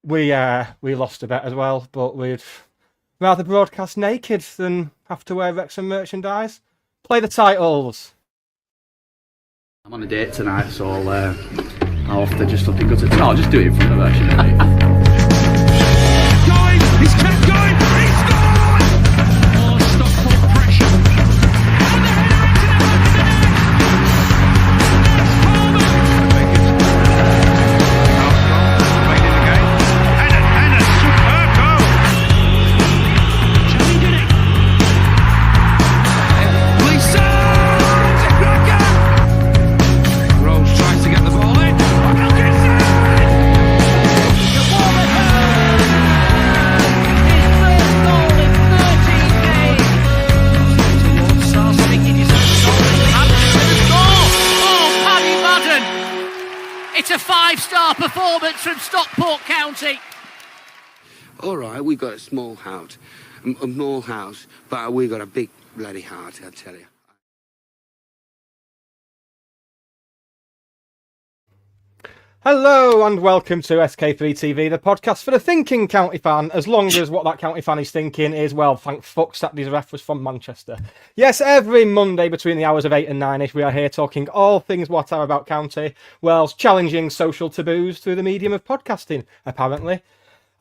We lost a bet as well, but we'd rather broadcast naked than have to wear Wrexham merchandise. Play the titles. I'm on a date tonight, so I'll have to just fucking go to... No, I'll just do it in front of her, shouldn't Going! He's kept going! He's scored! Oh, Stockport pressure. And the header into the back of the net! And a superb goal! Chelsea did it! Lisa! Rose tries to get the ball in. Wilkinson! It's a 5-star performance from Stockport County. All right, we got a small house, but we got a big bloody heart, I tell you. Hello and welcome to SK3 TV, the podcast for the thinking county fan, as long as what that county fan is thinking is, well, thank fuck Saturday's ref was from Manchester. Yes, every Monday between the hours of 8 and 9ish, we are here talking all things what are about county, whilst challenging social taboos through the medium of podcasting, apparently.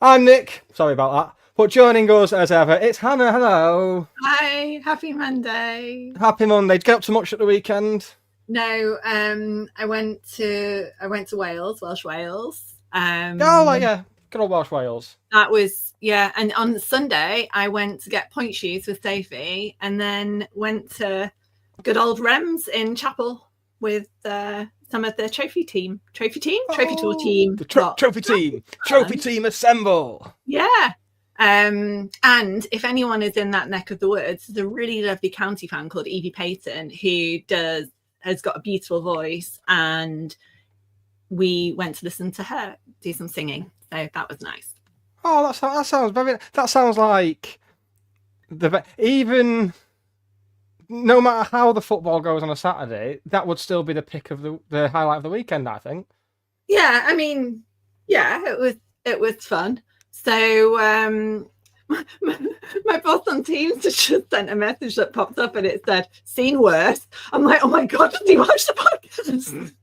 I'm Nick, sorry about that, but joining us as ever, it's Hannah. Hello. Hi, happy Monday. Happy Monday. Did you get up to much at the weekend? No, I went to Wales, Welsh Wales. Yeah, good old Welsh Wales. That was, yeah. And on Sunday, I went to get point shoes with Sophie, and then went to good old Rems in Chapel with some of the trophy tour team. The trophy team assemble. Yeah. And if anyone is in that neck of the woods, there's a really lovely county fan called Evie Payton who has got a beautiful voice, and we went to listen to her do some singing, so that was nice. Oh, that sounds like even no matter how the football goes on a Saturday, that would still be the pick of the highlight of the weekend, I think. Yeah, I mean, yeah, it was fun. So my boss on Teams just sent a message that popped up and it said, "Seen worse." I'm like, oh my God, did he watch the podcast?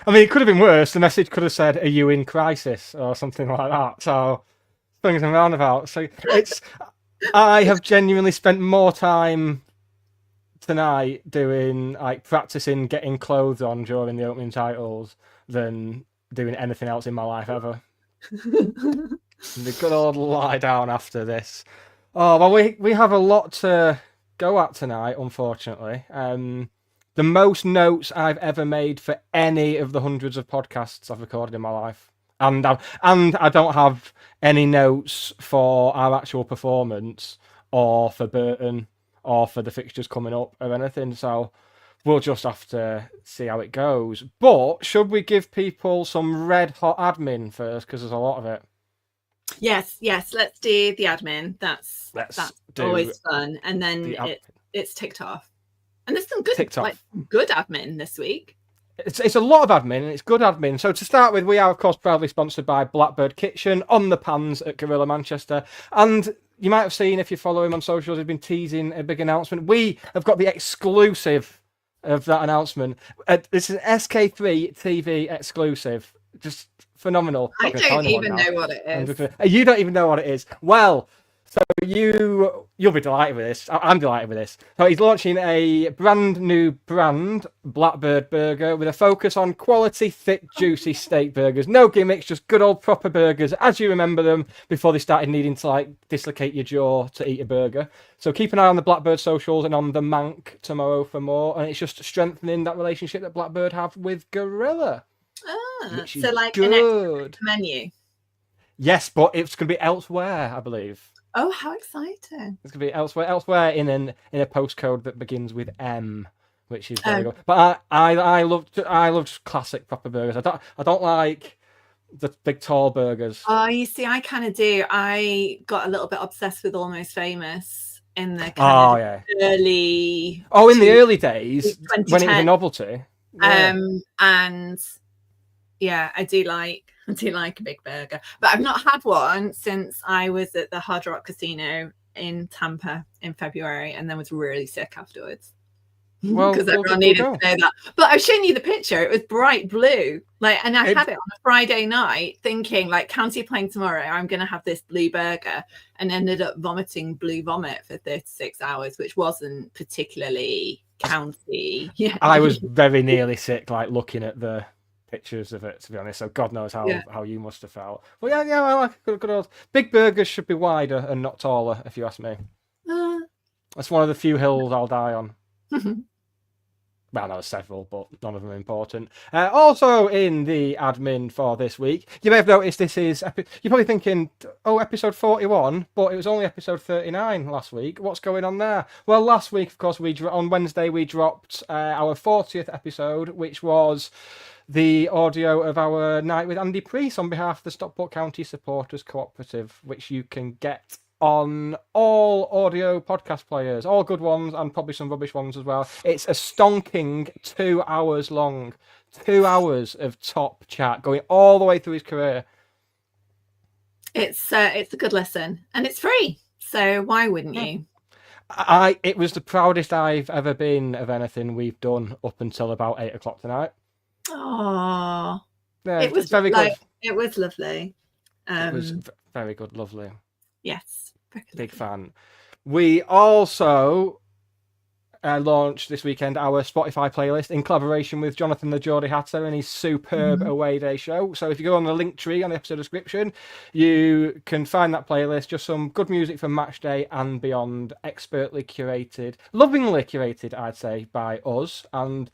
I mean, it could have been worse. The message could have said, "Are you in crisis?" or something like that. So, things and roundabouts. So I have genuinely spent more time tonight doing, like, practicing getting clothes on during the opening titles than doing anything else in my life ever. The good old lie down after this. Oh, well, we have a lot to go at tonight, unfortunately. The most notes I've ever made for any of the hundreds of podcasts I've recorded in my life. And I don't have any notes for our actual performance or for Burton or for the fixtures coming up or anything. So we'll just have to see how it goes. But should we give people some red hot admin first? Because there's a lot of it. Yes, let's do the admin. That's always fun. And then it's ticked off. And there's some good admin this week. It's a lot of admin and it's good admin. So to start with, we are of course proudly sponsored by Blackbird Kitchen on the pans at Gorilla Manchester. And you might have seen, if you follow him on socials, he's been teasing a big announcement. We have got the exclusive of that announcement. This is an SK3 TV exclusive. Just phenomenal. I don't even know what it is. You don't even know what it is. Well, so you'll be delighted with this. I'm delighted with this. So he's launching a brand new brand, Blackbird Burger, with a focus on quality, thick, juicy steak burgers. No gimmicks, just good old proper burgers as you remember them before they started needing to, like, dislocate your jaw to eat a burger. So keep an eye on the Blackbird socials and on the Mank tomorrow for more. And it's just strengthening that relationship that Blackbird have with Gorilla. So like good. An extra menu. Yes, but it's going to be elsewhere, I believe. Oh, how exciting! It's going to be elsewhere in a postcode that begins with M, which is very good. But I love classic proper burgers. I don't like the big tall burgers. Oh, you see, I kind of do. I got a little bit obsessed with Almost Famous in the Oh, kind yeah. of early. Oh, in the early days, when it was a 2010. novelty. Yeah. And yeah, I do like a big burger, but I've not had one since I was at the Hard Rock Casino in Tampa in February, and then was really sick afterwards. Well, Because we'll everyone go. needed to know that. But I've shown you the picture. It was bright blue. And I had it on a Friday night thinking, County playing tomorrow, I'm going to have this blue burger, and ended up vomiting blue vomit for 36 hours, which wasn't particularly County. Yeah. I was very nearly sick, looking at the pictures of it, to be honest. So God knows how you must have felt. Well, yeah, I like good old. Big burgers should be wider and not taller, if you ask me. That's one of the few hills I'll die on. Well, no, several, but none of them important. Also in the admin for this week, you may have noticed this is... You're probably thinking, episode 41, but it was only episode 39 last week. What's going on there? Well, last week, of course, on Wednesday, we dropped our 40th episode, which was the audio of our night with Andy Priest on behalf of the Stockport County Supporters Cooperative, which you can get on all audio podcast players, all good ones and probably some rubbish ones as well. It's a stonking 2 hours long, 2 hours of top chat going all the way through his career. It's a good listen, and it's free, so why wouldn't you? It was the proudest I've ever been of anything we've done up until about 8 o'clock tonight. Oh, Yeah, it was very good. It was lovely. It was very good, lovely. Yes. Big fan. We also launched this weekend our Spotify playlist in collaboration with Jonathan the Geordie Hatter and his superb away day show. So if you go on the link tree on the episode description, you can find that playlist. Just some good music from match day and beyond, expertly curated, lovingly curated, I'd say, by us. And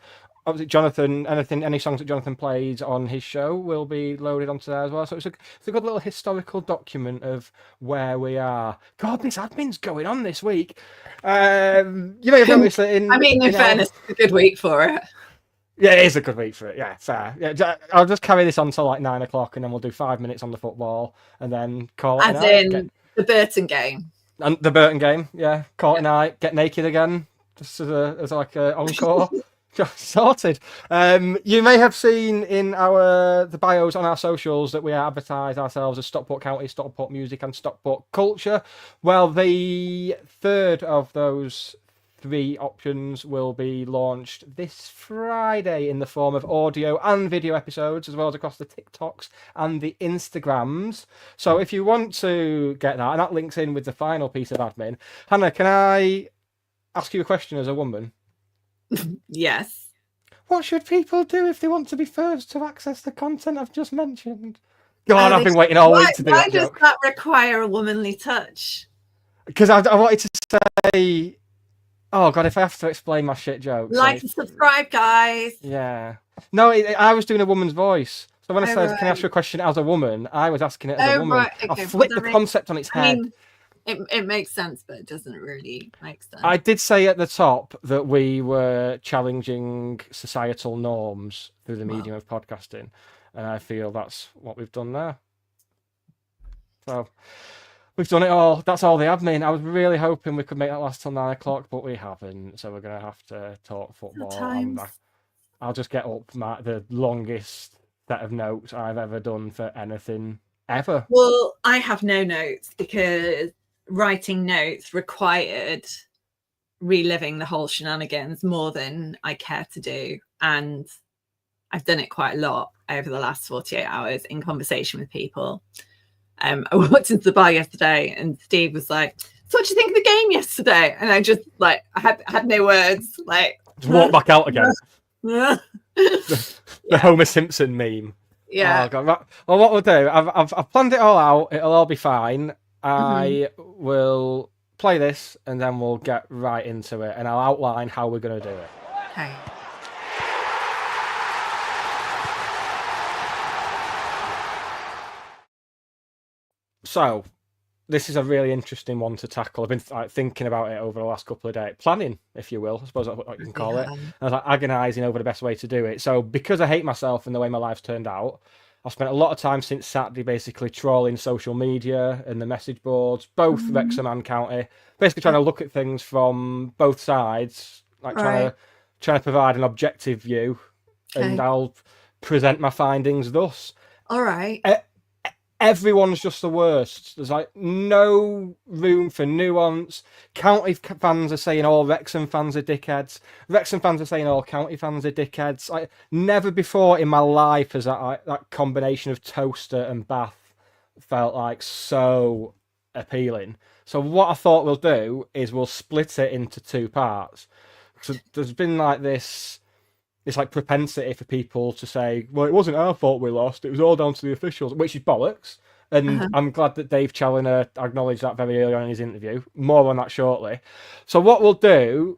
obviously, Jonathan, any songs that Jonathan plays on his show will be loaded onto there as well. So it's a good little historical document of where we are. God, this admin's going on this week. You may have noticed that in fairness, it's a good week for it. Yeah, it is a good week for it. Yeah, fair. Yeah, I'll just carry this on until 9 o'clock, and then we'll do 5 minutes on the football, and then call it. As in the Burton game. And the Burton game, yeah. Call it a night. Get naked again, just as like an encore. Sorted. You may have seen in the bios on our socials that we advertise ourselves as Stockport County, Stockport Music and Stockport Culture. Well, the third of those 3 options will be launched this Friday in the form of audio and video episodes, as well as across the TikToks and the Instagrams. So if you want to get that, and that links in with the final piece of admin. Hannah, can I ask you a question as a woman? Yes. What should people do if they want to be first to access the content I've just mentioned? God, I've been waiting all week to do that joke. Why does that require a womanly touch? Because I wanted to say, oh God, if I have to explain my shit jokes. Like and subscribe, guys. Yeah. No, I was doing a woman's voice. So when I said, can I ask you a question as a woman? I was asking it as a woman. Right. Okay. I flipped the concept on its head. It makes sense, but it doesn't really make sense. I did say at the top that we were challenging societal norms through the medium of podcasting, and I feel that's what we've done there. So we've done it all. That's all the admin. I was really hoping we could make that last till 9 o'clock, but we haven't. So we're going to have to talk football. And I'll just get up the longest set of notes I've ever done for anything ever. Well, I have no notes because writing notes required reliving the whole shenanigans more than I care to do, and I've done it quite a lot over the last 48 hours in conversation with people. I walked into the bar yesterday and Steve was like, so what do you think of the game yesterday? And I just I had no words, just walk back out again. the Homer Simpson meme. Yeah. Oh, God. Well, what we'll do, I've planned it all out. It'll all be fine. I will play this and then we'll get right into it, and I'll outline how we're going to do it. Okay. So, this is a really interesting one to tackle. I've been thinking about it over the last couple of days. Planning, if you will. I suppose that's what you can call it. I was agonising over the best way to do it. So, because I hate myself and the way my life's turned out, I've spent a lot of time since Saturday basically trawling social media and the message boards, both Wrexham and County, basically trying to look at things from both sides, like trying to provide an objective view, and I'll present my findings thus. All right. Everyone's just the worst. There's like no room for nuance. County fans are saying all Wrexham fans are dickheads. Wrexham fans are saying all County fans are dickheads. Like, never before in my life has that combination of toaster and bath felt like so appealing. So what I thought we'll do is we'll split it into two parts. So there's been like this like propensity for people to say, well, it wasn't our fault we lost, it was all down to the officials, which is bollocks. And I'm glad that Dave Challoner acknowledged that very early on in his interview. More on that shortly. So what we'll do...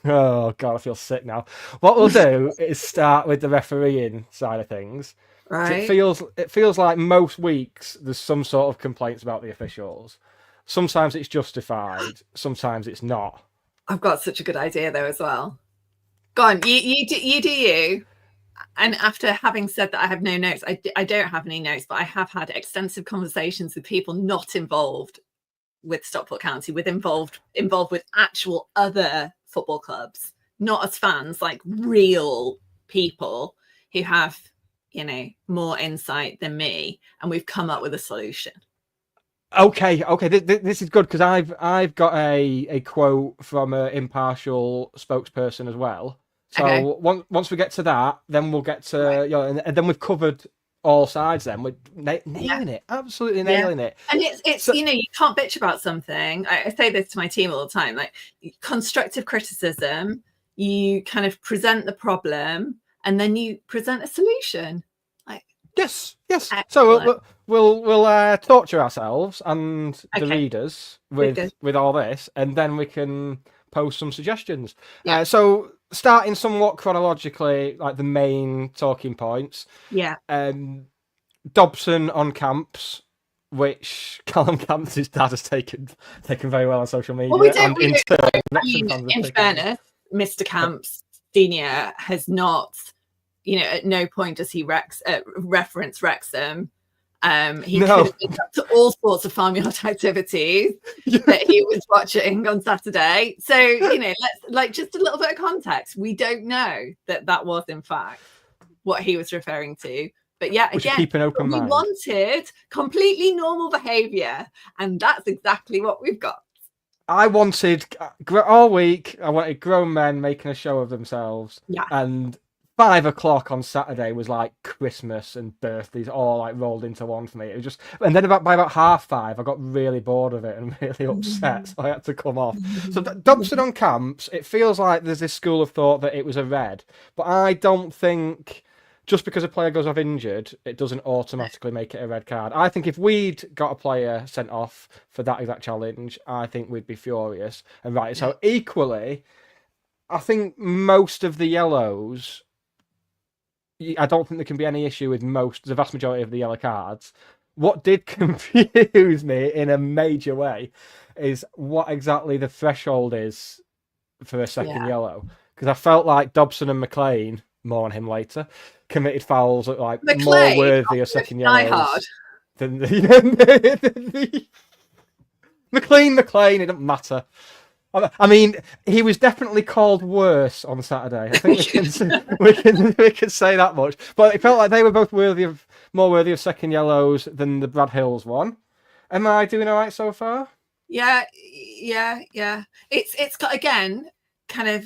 oh, God, I feel sick now. What we'll do is start with the refereeing side of things. Right. It feels like most weeks there's some sort of complaints about the officials. Sometimes it's justified, sometimes it's not. I've got such a good idea, though, as well. Go on, you do you. And after having said that I have no notes, I don't have any notes, but I have had extensive conversations with people not involved with Stockport County, involved with actual other football clubs, not as fans, like real people who have, more insight than me, and we've come up with a solution. Okay. This is good because I've got a quote from an impartial spokesperson as well. So once we get to that, then we'll get to and then we've covered all sides. Then we're nailing it, absolutely nailing it. And it's so, you can't bitch about something. I say this to my team all the time, like constructive criticism. You kind of present the problem, and then you present a solution. Like yes. Excellent. So we'll torture ourselves and the readers with all this, and then we can post some suggestions. Yeah. So starting somewhat chronologically, like the main talking points. Yeah. Dobson on Camps, which Callum Camps' dad has taken very well on social media. Well, in fairness, Mr. Camps Senior has not, at no point does he reference Wrexham. He could have been up to all sorts of farmyard activities that he was watching on Saturday. So, let's just a little bit of context. We don't know that was in fact what he was referring to. But yeah, again, keep an open mind. We wanted completely normal behaviour, and that's exactly what we've got. I wanted all week. I wanted grown men making a show of themselves. Yeah. And 5 o'clock on Saturday was like Christmas and birthdays all like rolled into one for me. It was just, and then by about 5:30, I got really bored of it and really upset, so I had to come off. So Dobson on Camps, it feels like there's this school of thought that it was a red, but I don't think just because a player goes off injured, it doesn't automatically make it a red card. I think if we'd got a player sent off for that exact challenge, I think we'd be furious. And right, so equally, I think most of the yellows, I don't think there can be any issue with the vast majority of the yellow cards. What did confuse me in a major way is what exactly the threshold is for a second yellow. Because I felt like Dobson and McLean, more on him later, committed fouls that like more worthy of second yellows than the McLean. It doesn't matter. I mean, he was definitely called worse on Saturday. I think we can say that much. But it felt like they were both more worthy of second yellows than the Brad Hills one. Am I doing all right so far? Yeah. It's got, again, kind of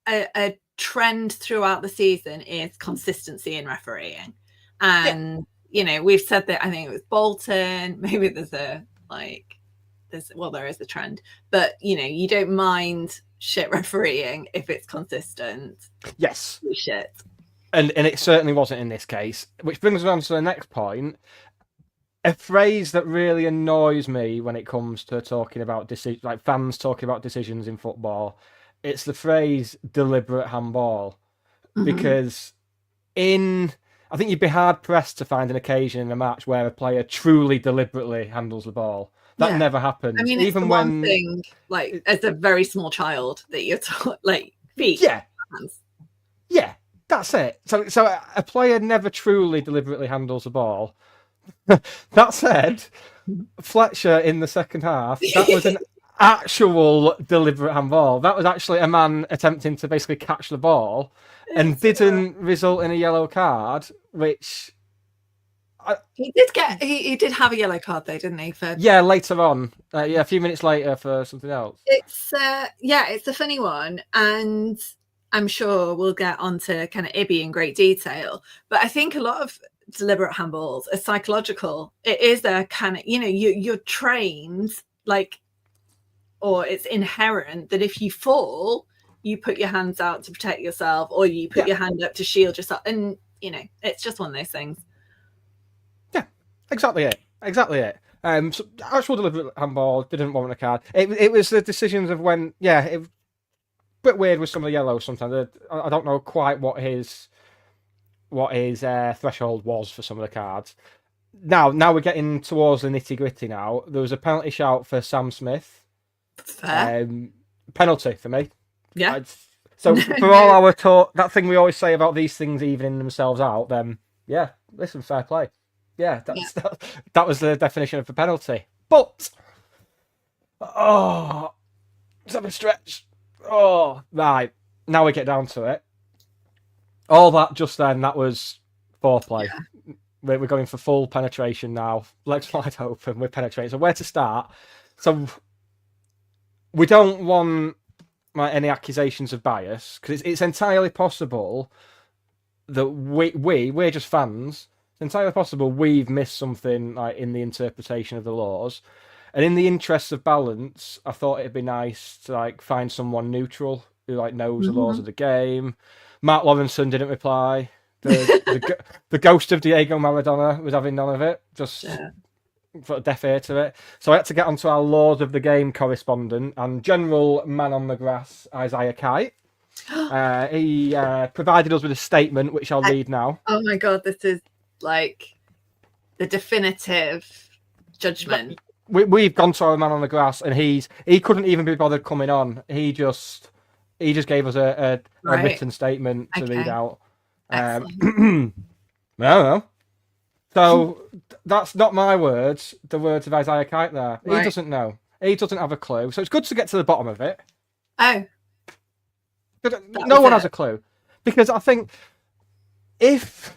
a trend throughout the season is consistency in refereeing. And, we've said that, I think it was Bolton, maybe there is a trend, but you don't mind shit refereeing if it's consistent. Yes. Shit. And it certainly wasn't in this case, which brings us on to the next point. A phrase that really annoys me when it comes to talking about fans talking about decisions in football. It's the phrase deliberate handball, because I think you'd be hard pressed to find an occasion in a match where a player truly deliberately handles the ball. That never happens. I mean, it's even one thing, like as a very small child that you're taught, like feet. Yeah. Hands. Yeah. That's it. So a player never truly deliberately handles the ball. That said, Fletcher in the second half, that was an actual deliberate handball. That was actually a man attempting to basically catch the ball and didn't result in a yellow card, which... He did get. He did have a yellow card though, didn't he? For Yeah, later on. A few minutes later for something else. it's it's a funny one, and I'm sure we'll get onto kind of Ibby in great detail. But I think a lot of deliberate handballs are psychological. It is a kind of, you're trained, like, or it's inherent that if you fall, you put your hands out to protect yourself, or you put your hand up to shield yourself, and it's just one of those things. Exactly it. So actual deliberate handball didn't warrant a card. It was the decisions of when, it was a bit weird with some of the yellows sometimes. I don't know quite what his threshold was for some of the cards. Now we're getting towards the nitty gritty. Now there was a penalty shout for Sam Smith. Fair. Penalty for me. Yeah. So for all our talk, that thing we always say about these things evening themselves out, then listen, fair play. Yeah, that was the definition of a penalty. But let's have a stretch. Right. Now we get down to it. All that just then, that was foreplay. Yeah. We're going for full penetration now. Legs wide open, we're penetrating. So where to start? So we don't want any accusations of bias, because it's entirely possible that we're just fans. It's entirely possible we've missed something like in the interpretation of the laws, and in the interests of balance, I thought it'd be nice to find someone neutral who knows the laws of the game. Mark Lawrenson didn't reply. The ghost of Diego Maradona was having none of it. Just put a deaf ear to it. So I had to get onto our laws of the game correspondent and general man on the grass, Isaiah Kite. He provided us with a statement, which I'll read now. Oh my God, this is like the definitive judgment. We've gone to our man on the grass, and he couldn't even be bothered coming on. He just gave us a written statement to read out. I don't know. So that's not my words. The words of Isaiah Kite there. Right. He doesn't know. He doesn't have a clue. So it's good to get to the bottom of it. Oh. No one has a clue, because I think if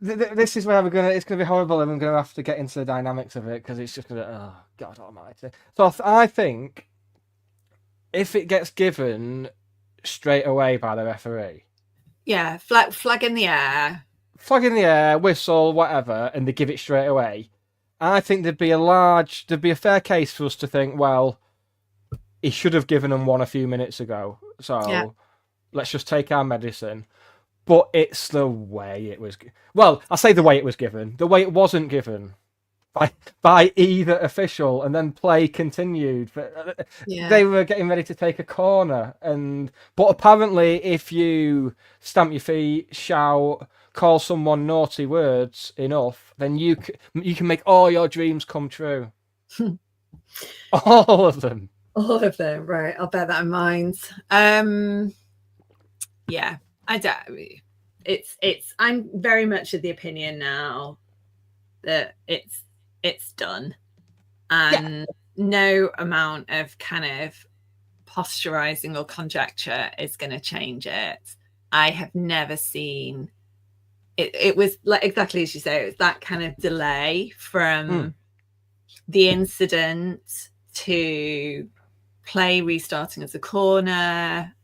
this is where it's going to be horrible, and I'm going to have to get into the dynamics of it, because it's just going to, oh God Almighty. So I think if it gets given straight away by the referee, flag in the air, whistle, whatever, and they give it straight away, I think there'd be a fair case for us to think, well, he should have given them one a few minutes ago, so let's just take our medicine. But it's the way it was. Well, I say the way it was given. The way it wasn't given by either official, and then play continued. They were getting ready to take a corner, but apparently, if you stamp your feet, shout, call someone naughty words enough, then you can make all your dreams come true. All of them. All of them, right? I'll bear that in mind. I don't. It's. I'm very much of the opinion now that it's done, and no amount of kind of posturizing or conjecture is going to change it. I have never seen it. It was like exactly as you say. It was that kind of delay from the incident to play restarting as a corner.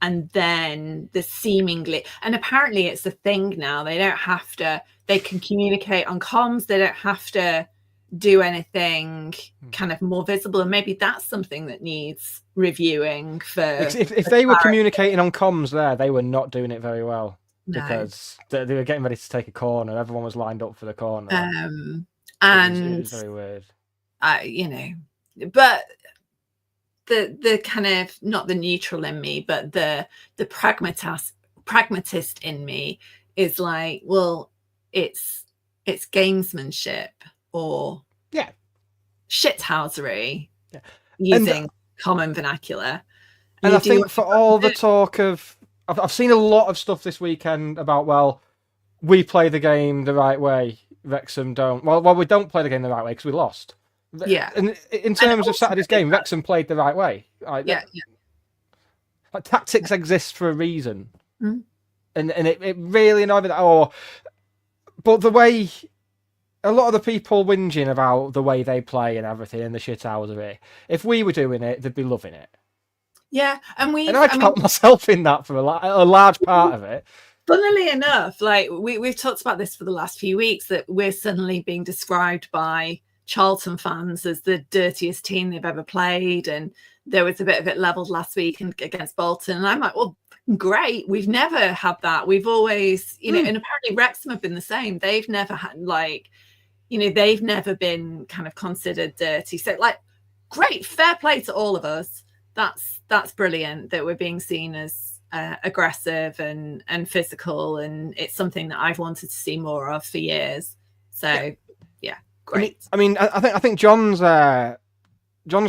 And then the seemingly, and apparently it's a thing now. They can communicate on comms. They don't have to do anything kind of more visible. And maybe that's something that needs reviewing for. If they were communicating on comms there, they were not doing it very well. No. Because they were getting ready to take a corner. Everyone was lined up for the corner. And it was very weird. But the kind of, not the neutral in me, but the pragmatist in me is like, well, it's gamesmanship or shithousery using common vernacular. And I think for all the talk of I've seen a lot of stuff this weekend about, well, we play the game the right way, Wrexham don't. Well, we don't play the game the right way because we lost. Yeah. And in terms of Saturday's game, Wrexham played the right way. Like, Yeah. like, tactics exist for a reason. Mm. And it really annoyed me that, but the way a lot of the people whinging about the way they play and everything and the shit hours of it, if we were doing it, they'd be loving it. Yeah, and I count myself in that for a large part of it. Funnily enough, like we've talked about this for the last few weeks, that we're suddenly being described by Charlton fans as the dirtiest team they've ever played, and there was a bit of it levelled last week against Bolton, and I'm like, well, great, we've never had that. We've always, and apparently Wrexham have been the same. They've never had, like, they've never been kind of considered dirty. So, like, great, fair play to all of us. That's brilliant that we're being seen as aggressive and physical, and it's something that I've wanted to see more of for years. So, yeah, great. I think John's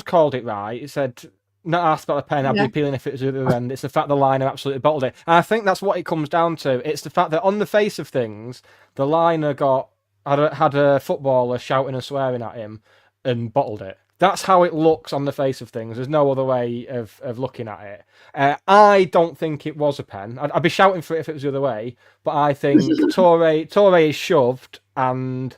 called it right. He said, not asked about the pen, I'd be appealing if it was the other end. It's the fact the liner absolutely bottled it. And I think that's what it comes down to. It's the fact that on the face of things, the liner had a footballer shouting and swearing at him and bottled it. That's how it looks on the face of things. There's no other way of looking at it. I don't think it was a pen. I'd be shouting for it if it was the other way, but I think Torre is shoved and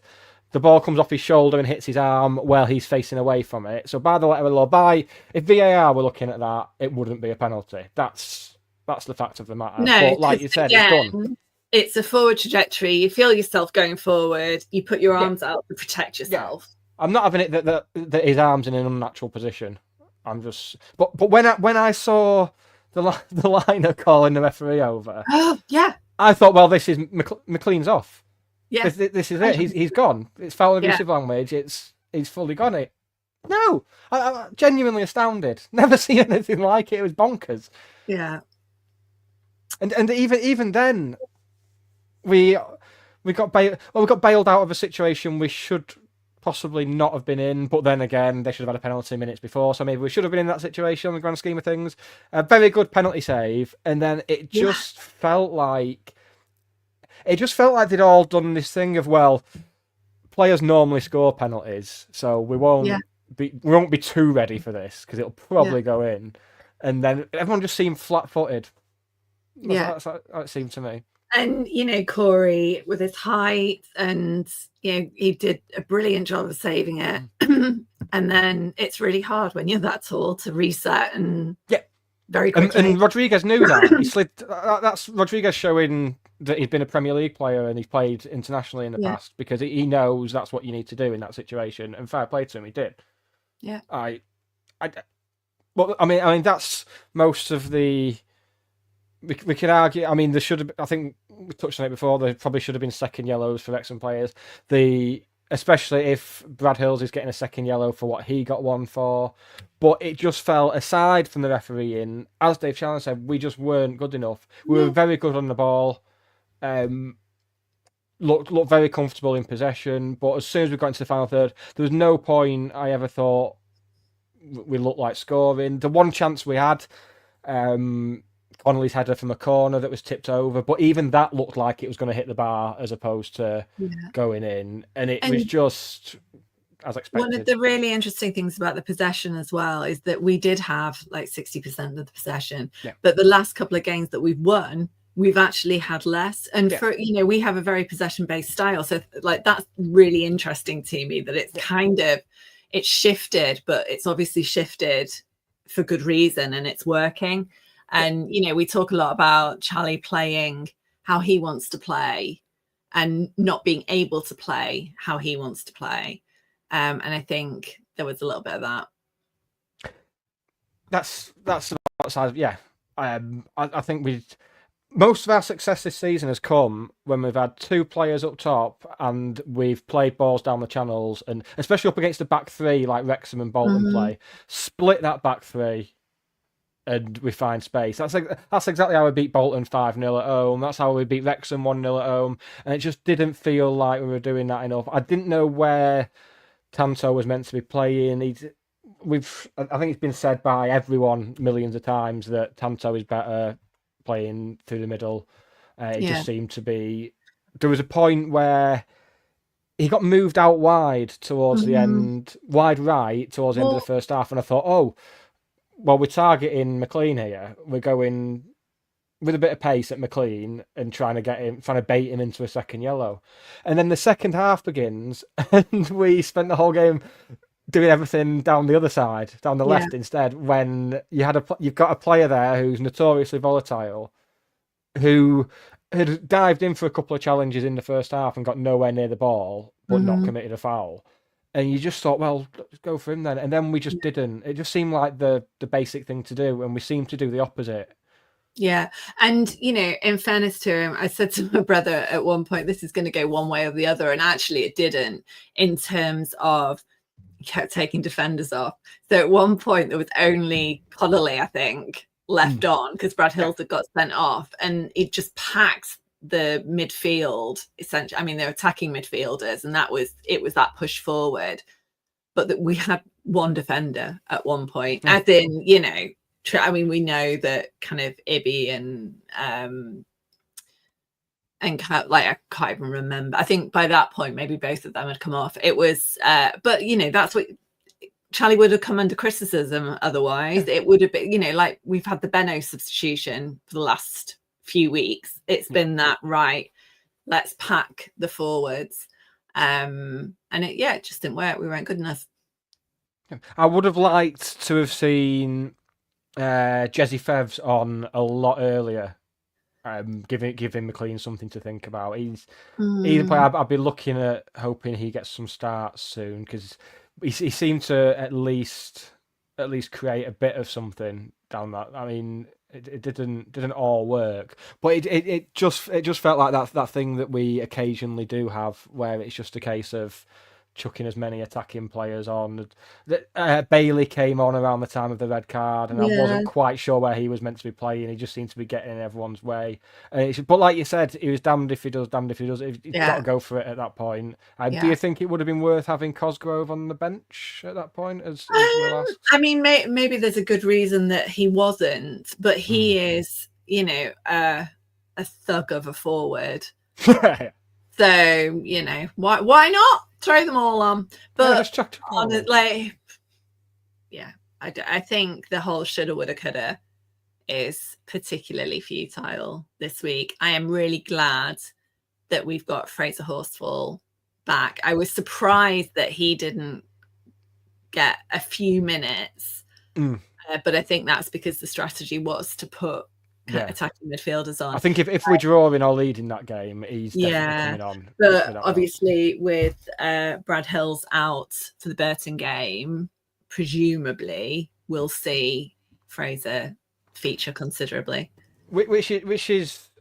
the ball comes off his shoulder and hits his arm while he's facing away from it. So by the letter of the law, if VAR were looking at that, it wouldn't be a penalty. That's the fact of the matter. No, but like you said, it's done. It's a forward trajectory. You feel yourself going forward. You put your arms out to protect yourself. Yeah. I'm not having it that his arm's in an unnatural position. I'm just, but when I saw the liner calling the referee over, I thought, well, this is McLean's off. Yeah, this is it. He's gone. It's foul and abusive language. He's fully gone it. No, I'm genuinely astounded. Never seen anything like it. It was bonkers. Yeah, and even then, we got bailed out of a situation we should possibly not have been in, but then again, they should have had a penalty minutes before, so maybe we should have been in that situation in the grand scheme of things. A very good penalty save, and then it just felt like they'd all done this thing of, well, players normally score penalties, so we won't be too ready for this because it'll probably go in, and then everyone just seemed flat-footed. That's how it seemed to me. And Corey with his height, and he did a brilliant job of saving it. And then it's really hard when you're that tall to reset and very quickly. And Rodriguez knew that. He slid. That's Rodriguez showing that he's been a Premier League player and he's played internationally in the past, because he knows that's what you need to do in that situation. And fair play to him, he did. Yeah. Well, I mean that's most of the. We could argue. I mean, there should have. I think we touched on it before. There probably should have been second yellows for Wrexham players. Especially if Brad Hills is getting a second yellow for what he got one for. But it just fell, aside from the refereeing, as Dave Challen said, we just weren't good enough. We were very good on the ball. Looked very comfortable in possession. But as soon as we got into the final third, there was no point I ever thought we looked like scoring. The one chance we had. Connolly's header from a corner that was tipped over, but even that looked like it was going to hit the bar as opposed to going in, and it was just as expected. One of the really interesting things about the possession as well is that we did have like 60% of the possession, but the last couple of games that we've won, we've actually had less. And for we have a very possession-based style, so like that's really interesting to me that it's kind of it's shifted, but it's obviously shifted for good reason, and it's working. And, we talk a lot about Charlie playing how he wants to play and not being able to play how he wants to play. And I think there was a little bit of that. That's outside. Yeah. I think most of our success this season has come when we've had two players up top and we've played balls down the channels, and especially up against the back three like Wrexham and Bolton play. Split that back three. And we find space. That's exactly how we beat Bolton 5-0 at home. That's how we beat Wrexham 1-0 at home. And it just didn't feel like we were doing that enough. I didn't know where Tanto was meant to be playing. I think it's been said by everyone millions of times that Tanto is better playing through the middle. It Yeah. just seemed to be. There was a point where he got moved out wide towards the end, wide right towards the end of the first half, and I thought, oh, well, we're targeting McLean here. We're going with a bit of pace at McLean and trying to bait him into a second yellow. And then the second half begins, and we spent the whole game doing everything down the other side, down the left instead. When you've got a player there who's notoriously volatile, who had dived in for a couple of challenges in the first half and got nowhere near the ball, but not committed a foul. And you just thought, well, let's go for him then. And then we just didn't. It just seemed like the basic thing to do, and we seemed to do the opposite. Yeah. And, in fairness to him, I said to my brother at one point, this is going to go one way or the other. And actually it didn't, in terms of he kept taking defenders off. So at one point there was only Connolly, I think, left on because Brad Hills had got sent off, and it just packed the midfield. Essentially, I mean, they're attacking midfielders, and it was that push forward. But that we had one defender at one point, as in, I mean, we know that kind of Ibby and I can't even remember. I think by that point, maybe both of them had come off. It was, but that's what Charlie would have come under criticism. Otherwise, it would have been, like we've had the Benno substitution for the last few weeks. It's been that, right, let's pack the forwards. And it just didn't work. We weren't good enough. I would have liked to have seen Jesse Fevs on a lot earlier, giving McLean something to think about. He's a player I'd be looking at, hoping he gets some starts soon, because he seemed to at least create a bit of something down that. I mean, it didn't all work, but it just felt like that thing that we occasionally do have, where it's just a case of chucking as many attacking players on. Bailey came on around the time of the red card, and I wasn't quite sure where he was meant to be playing. He just seemed to be getting in everyone's way. But like you said, he was damned if he does, damned if he does. He's got to go for it at that point. Do you think it would have been worth having Cosgrove on the bench at that point? I mean, maybe there's a good reason that he wasn't, but he is, a thug of a forward. So, why not throw them all on? But I think the whole shoulda, woulda, coulda is particularly futile this week. I am really glad that we've got Fraser Horsfall back. I was surprised that he didn't get a few minutes, but I think that's because the strategy was to put attacking midfielders on. I think if we're drawing or leading that game, he's definitely coming on. But obviously with Brad Hills out for the Burton game, presumably we'll see Fraser feature considerably. Which is,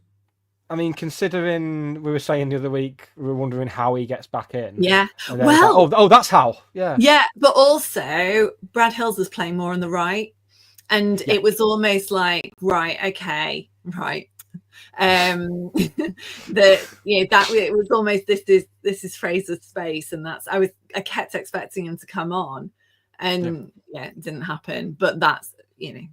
I mean, considering we were saying the other week, we were wondering how he gets back in. Yeah. Well, that's how. Yeah. Yeah, but also Brad Hills was playing more on the right. And it was almost like, right, okay, right. It was almost this is Fraser's space, and I kept expecting him to come on, and it didn't happen. But that's it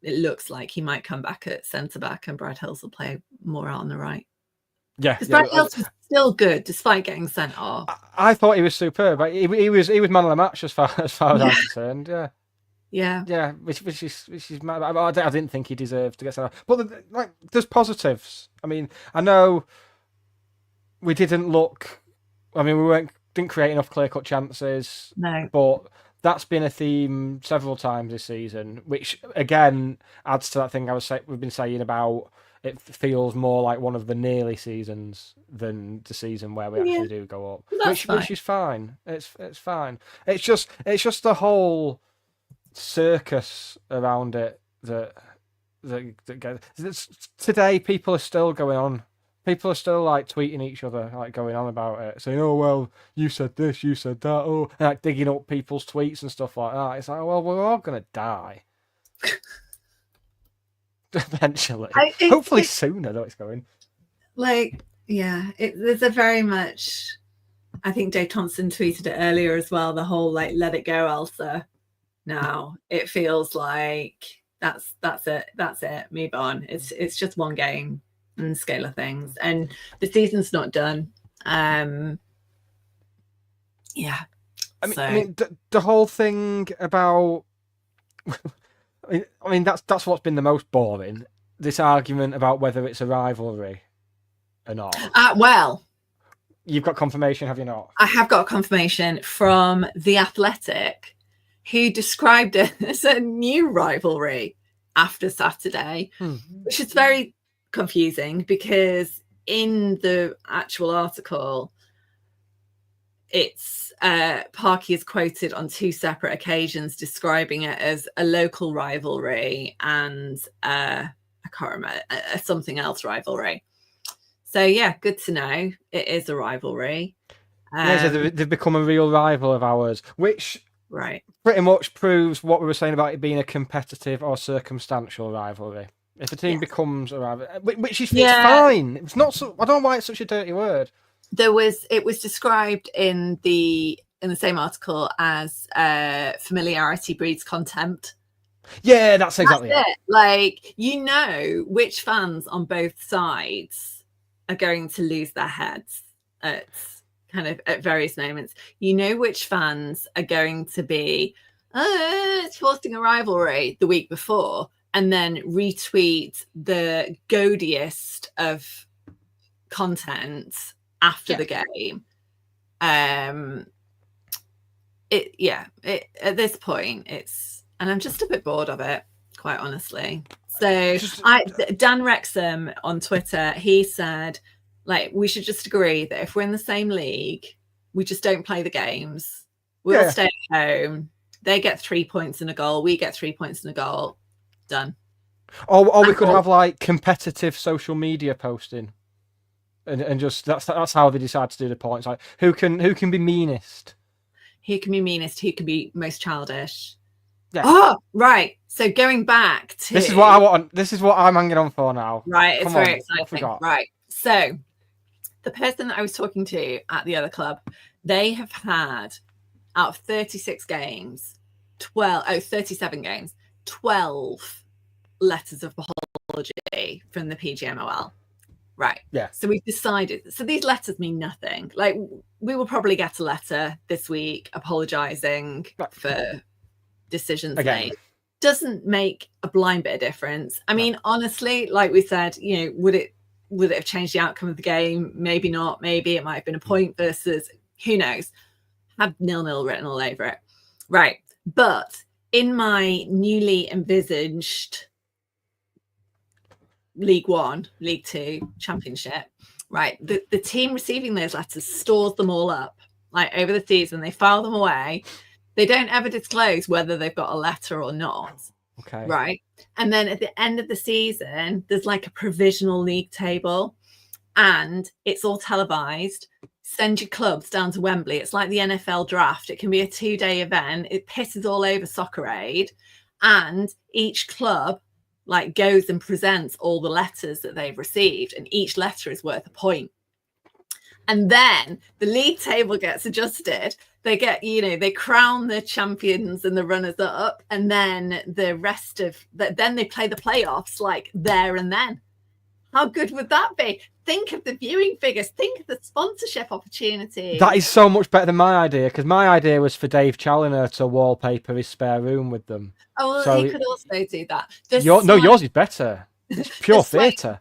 looks like he might come back at centre back, and Brad Hills will play more on the right. Yeah, because Brad Hills was still good despite getting sent off. I thought he was superb. He was man of the match as far as I'm concerned. Yeah. Yeah, which is mad. I didn't think he deserved to get sent off. But there's positives. I mean, I know we didn't look. I mean, didn't create enough clear-cut chances. No, but that's been a theme several times this season, which again adds to that thing we've been saying about. It feels more like one of the nearly seasons than the season where we actually do go up, which is fine. It's fine. It's just the whole circus around it that today people are still going on. People are still tweeting each other, going on about it, saying, "Oh well, you said this, you said that," oh, and digging up people's tweets and stuff like that. It's like, well, we're all gonna die eventually. Hopefully sooner. Though it's going. There's a very much. I think Dave Thompson tweeted it earlier as well. The whole "let it go, Elsa." Now it feels like That's it. Move on. It's just one game and scale of things, and the season's not done. Yeah. I mean, the whole thing about, I mean, that's what's been the most boring. This argument about whether it's a rivalry or not. Well, You've got confirmation, have you not? I have got confirmation from The Athletic, who described it as a new rivalry after Saturday, which is very confusing because in the actual article, it's Parky is quoted on two separate occasions describing it as a local rivalry and I can't remember, a something else rivalry. So yeah, good to know it is a rivalry. So they've become a real rival of ours, which right pretty much proves what we were saying about it being a competitive or circumstantial rivalry. If a team becomes a rivalry, which is it's fine. It's not so. I don't know why it's such a dirty word. It was described in the same article as familiarity breeds contempt. Yeah, that's exactly it. Like, you know which fans on both sides are going to lose their heads at various moments. You know which fans are going to be it's forcing a rivalry the week before and then retweet the gaudiest of content after the game. At this point it's, and I'm just a bit bored of it, quite honestly. So Dan Wrexham on Twitter, he said, like, we should just agree that if we're in the same league, we just don't play the games. We'll stay at home. They get 3 points and a goal. We get 3 points and a goal. Done. Or we could have like competitive social media posting, and just that's how they decide to do the points. Like who can be meanest? Who can be meanest? Who can be most childish? Yeah. Oh, right. So going back to this is what I want. This is what I'm hanging on for now. Right. It's very exciting. Right. So the person that I was talking to at the other club, they have had out of 36 games, 37 games, 12 letters of apology from the PGMOL. Right. Yeah. So we've decided. So these letters mean nothing. Like, we will probably get a letter this week apologising for decisions made. Doesn't make a blind bit of difference. I mean, honestly, like we said, you know, would it have changed the outcome of the game? Maybe not. Maybe it might have been a point versus who knows. Had 0-0 written all over it. Right. But in my newly envisaged League One, League Two, Championship, right, the team receiving those letters stores them all up. Like over the season, they file them away. They don't ever disclose whether they've got a letter or not. Okay. Right. And then at the end of the season, there's like a provisional league table and it's all televised. Send your clubs down to Wembley. It's like the NFL draft. It can be a 2-day event. It pisses all over Soccer Aid. And each club like goes and presents all the letters that they've received. And each letter is worth a point. And then the league table gets adjusted. They get, you know, they crown the champions and the runners up. And then the rest of then they play the playoffs like there and then. How good would that be? Think of the viewing figures. Think of the sponsorship opportunity. That is so much better than my idea, because my idea was for Dave Challoner to wallpaper his spare room with them. Oh, well, so he could also do that. Yours is better. It's pure theatre.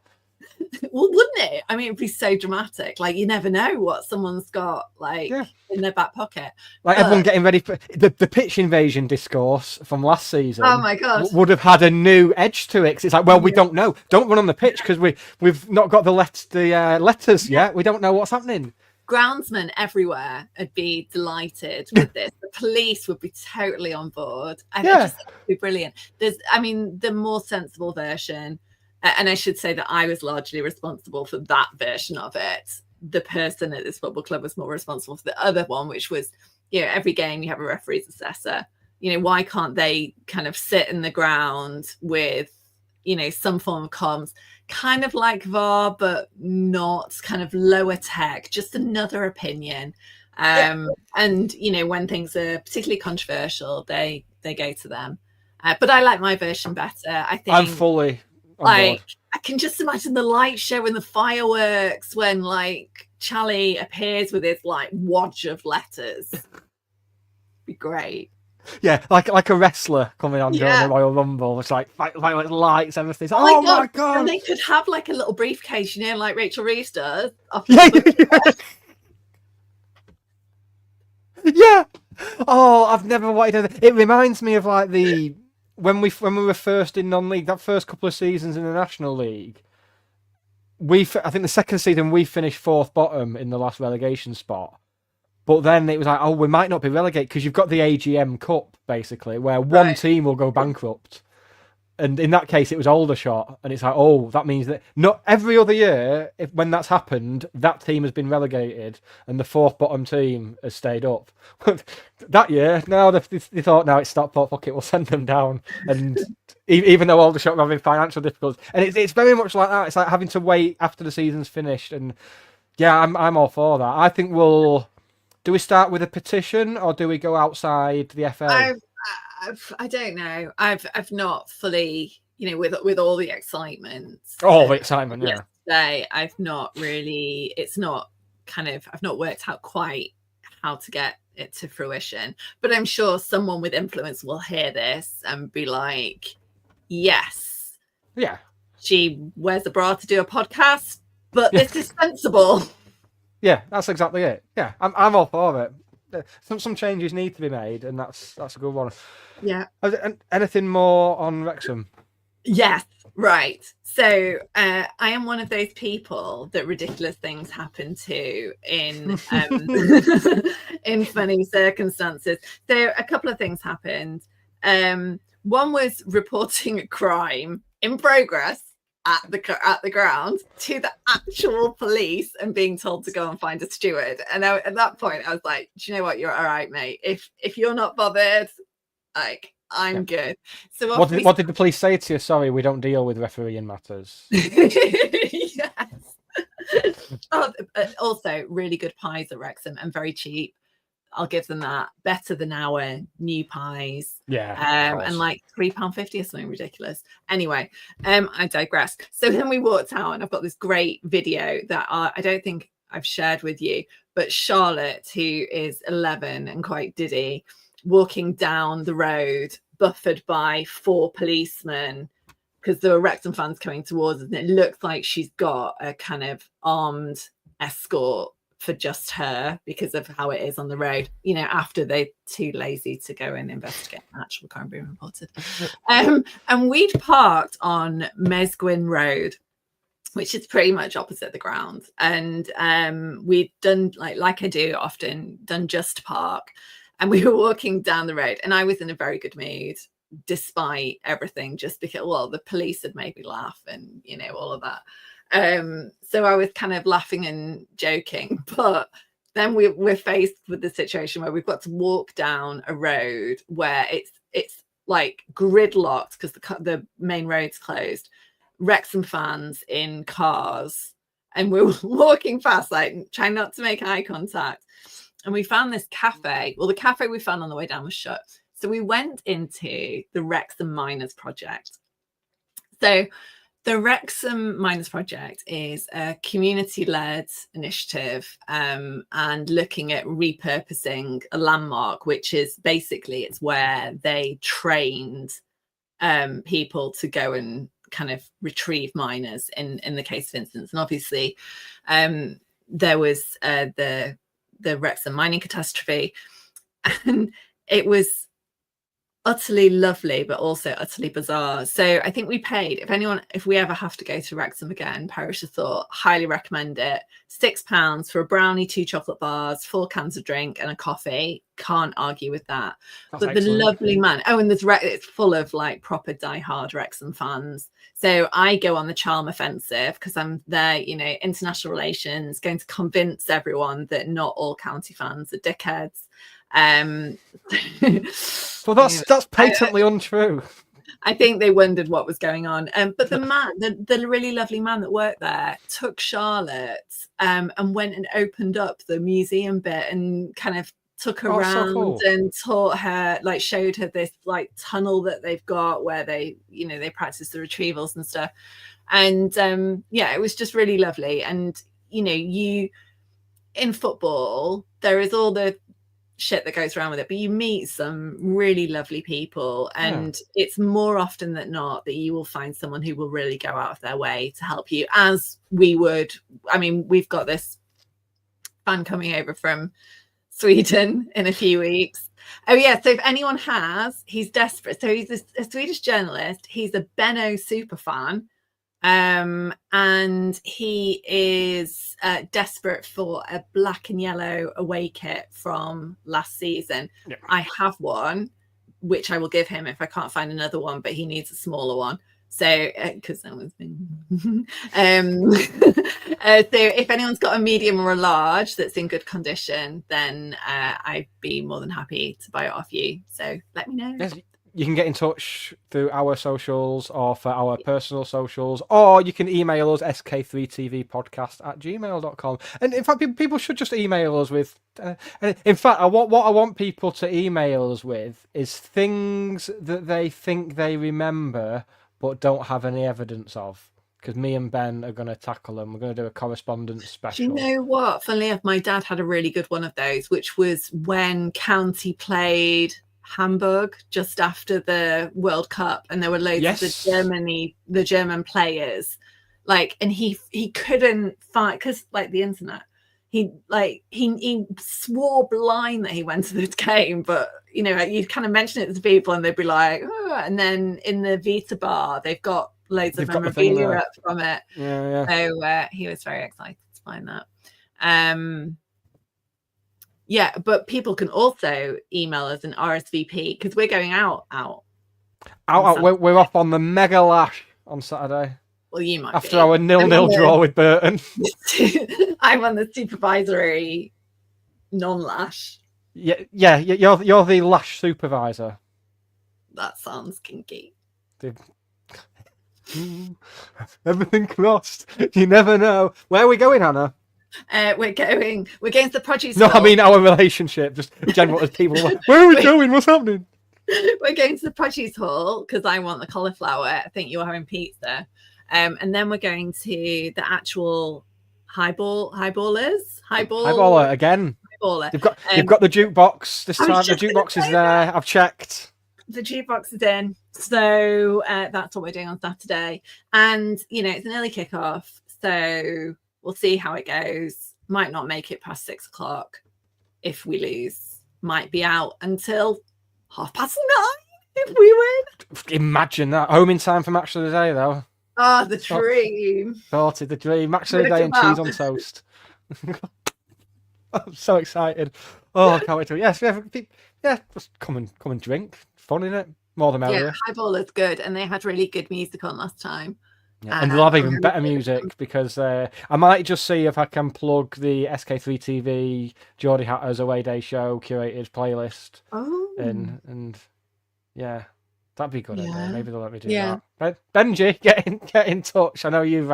Well, wouldn't it? I mean, it'd be so dramatic. Like, you never know what someone's got, like, in their back pocket. Like, everyone getting ready for the pitch invasion discourse from last season. Oh my god, would have had a new edge to it. 'Cause it's like, well, we don't know. Don't run on the pitch because we've not got the letters yet. We don't know what's happening. Groundsmen everywhere would be delighted with this. The police would be totally on board. I think it would be brilliant. The more sensible version. And I should say that I was largely responsible for that version of it. The person at this football club was more responsible for the other one, which was, you know, every game you have a referee's assessor. You know, why can't they kind of sit in the ground with, you know, some form of comms, kind of like VAR, but not kind of lower tech, just another opinion. And, you know, when things are particularly controversial, they go to them. But I like my version better. I think I'm fully on like board. I can just imagine the light show and the fireworks when like Charlie appears with his like wodge of letters. Be great. Yeah, like a wrestler coming on during Yeah. the Royal Rumble. It's like fireworks, lights, everything. It's like, Oh oh my god! And they could have like a little briefcase, you know, like Rachel Reeves does. Yeah, yeah. Oh, I've never wanted to. It reminds me of like when we were first in non-league, that first couple of seasons in the National League. I think the second season we finished 4th bottom in the last relegation spot. But then it was like, oh, we might not be relegated because you've got the AGM Cup, basically, where one team will go bankrupt. And in that case, it was Aldershot. And it's like, oh, that means that not every other year, when that's happened, that team has been relegated and the 4th bottom team has stayed up. That year, now they thought, now it's Stockport, fuck it, we'll send them down. And even though Aldershot are having financial difficulties. And it's very much like that. It's like having to wait after the season's finished. And yeah, I'm all for that. I think do we start with a petition or do we go outside the FA? I don't know. I've not fully, you know, with all the excitement. Oh, the excitement, yeah. Yesterday, I've not really. It's not kind of. I've not worked out quite how to get it to fruition. But I'm sure someone with influence will hear this and be like, "Yes, yeah, she wears a bra to do a podcast, but this is sensible." Yeah, that's exactly it. Yeah, I'm all for it. Some changes need to be made, and that's a good one. Yeah. Anything more on Wrexham? Yes, right. So I am one of those people that ridiculous things happen to in in funny circumstances. So a couple of things happened. One was reporting a crime in progress at the ground to the actual police and being told to go and find a steward. And at that point, I was like, "Do you know what? You're all right, mate. If you're not bothered, like." I'm good. So what did the police say to you? Sorry, we don't deal with refereeing matters. Yes. Also, really good pies at Wrexham and very cheap. I'll give them that. Better than our new pies. Yeah. And like £3.50 or something ridiculous. Anyway, I digress. So then we walked out, and I've got this great video that I don't think I've shared with you, but Charlotte, who is 11 and quite diddy, walking down the road, buffered by 4 policemen, because there were Wrexham fans coming towards us, and it looks like she's got a kind of armed escort for just her because of how it is on the road, you know, after they're too lazy to go and investigate an actual crime being reported. And we'd parked on Mesguin Road, which is pretty much opposite the ground. And we'd done, like I do often, done just park. And we were walking down the road, and I was in a very good mood, despite everything, just because, well, the police had made me laugh and, you know, all of that. So I was kind of laughing and joking. But then we're faced with the situation where we've got to walk down a road where it's like gridlocked because the main road's closed. Wrexham fans in cars. And we're walking fast, like trying not to make eye contact. And we found this cafe. Well, the cafe we found on the way down was shut. So we went into the Wrexham Miners Project. So the Wrexham Miners Project is a community-led initiative and looking at repurposing a landmark, which is basically it's where they trained people to go and kind of retrieve miners in the case of instance. And obviously there was the Wrexham mining catastrophe, and it was utterly lovely but also utterly bizarre. So I think we paid, if we ever have to go to Wrexham again, Parish of Thought, highly recommend it. £6 for a brownie, 2 chocolate bars, 4 cans of drink and a coffee. Can't argue with that. That's but excellent. The lovely man, and it's full of like proper diehard Wrexham fans. So I go on the charm offensive because I'm there, you know, international relations, going to convince everyone that not all county fans are dickheads. Well, that's patently untrue. I think they wondered what was going on. But the man, the really lovely man that worked there, took Charlotte and went and opened up the museum bit and kind of took her Oh, so around cool. and taught her, like showed her this like tunnel that they've got where they, they practice the retrievals and stuff. And yeah, it was just really lovely. And you in football, there is all the shit that goes around with it, but you meet some really lovely people, and it's more often than not that you will find someone who will really go out of their way to help you, as we would. I mean, we've got this fan coming over from Sweden in a few weeks. Oh yeah, so if anyone he's desperate. So he's a Swedish journalist. He's a Benno super fan. And he is desperate for a black and yellow away kit from last season. I have one, which I will give him if I can't find another one, but he needs a smaller one. So because that was been so if anyone's got a medium or a large that's in good condition, then I'd be more than happy to buy it off you. So let me know. Yes, you can get in touch through our socials or for our personal socials, or you can email us sk3tvpodcast@gmail.com. And in fact, people should just email us with. In fact, what I want people to email us with is things that they think they remember but don't have any evidence of. Because me and Ben are going to tackle them. We're going to do a correspondence special. Do you know what? Funnily enough, my dad had a really good one of those, which was when County played Hamburg just after the World Cup, and there were loads of the German players, and he couldn't find, because like the internet, he swore blind that he went to this game, but you'd kind of mention it to people and they'd be like, oh, and then in the Vita bar they've got loads of memorabilia up from it. So he was very excited to find that. Yeah, but people can also email us an RSVP, because we're going out. We're off on the Mega Lash on Saturday. Well, you might after our 0-0 draw with Burton. I'm on the supervisory non-lash. Yeah, you're the lash supervisor. That sounds kinky. Everything crossed. You never know. Where are we going, Hannah? We're going to the produce. No, I mean our relationship. Just general as people. Where are we going? What's happening? We're going to the produce hall because I want the cauliflower. I think you're having pizza, and then we're going to the actual highballer again. Highballer. You've got the jukebox this time. The jukebox is there. I've checked. The jukebox is in, so that's what we're doing on Saturday. And it's an early kickoff, so we'll see how it goes. Might not make it past 6 o'clock if we lose. Might be out until 9:30 if we win. Imagine that. Home in time for match of the day, though. Oh, the dream. Sorted, the dream. Match of the day and cheese on toast. I'm so excited. Oh, I can't wait to. Yes, just come and drink. Fun, isn't it? More than merrier. Yeah, Highballer's good, and they had really good music on last time. Yeah, and they'll have even better music, because I might just see if I can plug the SK3 TV Geordie Hatter's Away Day Show curated playlist. Oh. And yeah, that'd be good. Yeah. Maybe they'll let me do that. But Benji, get in touch. I know you've.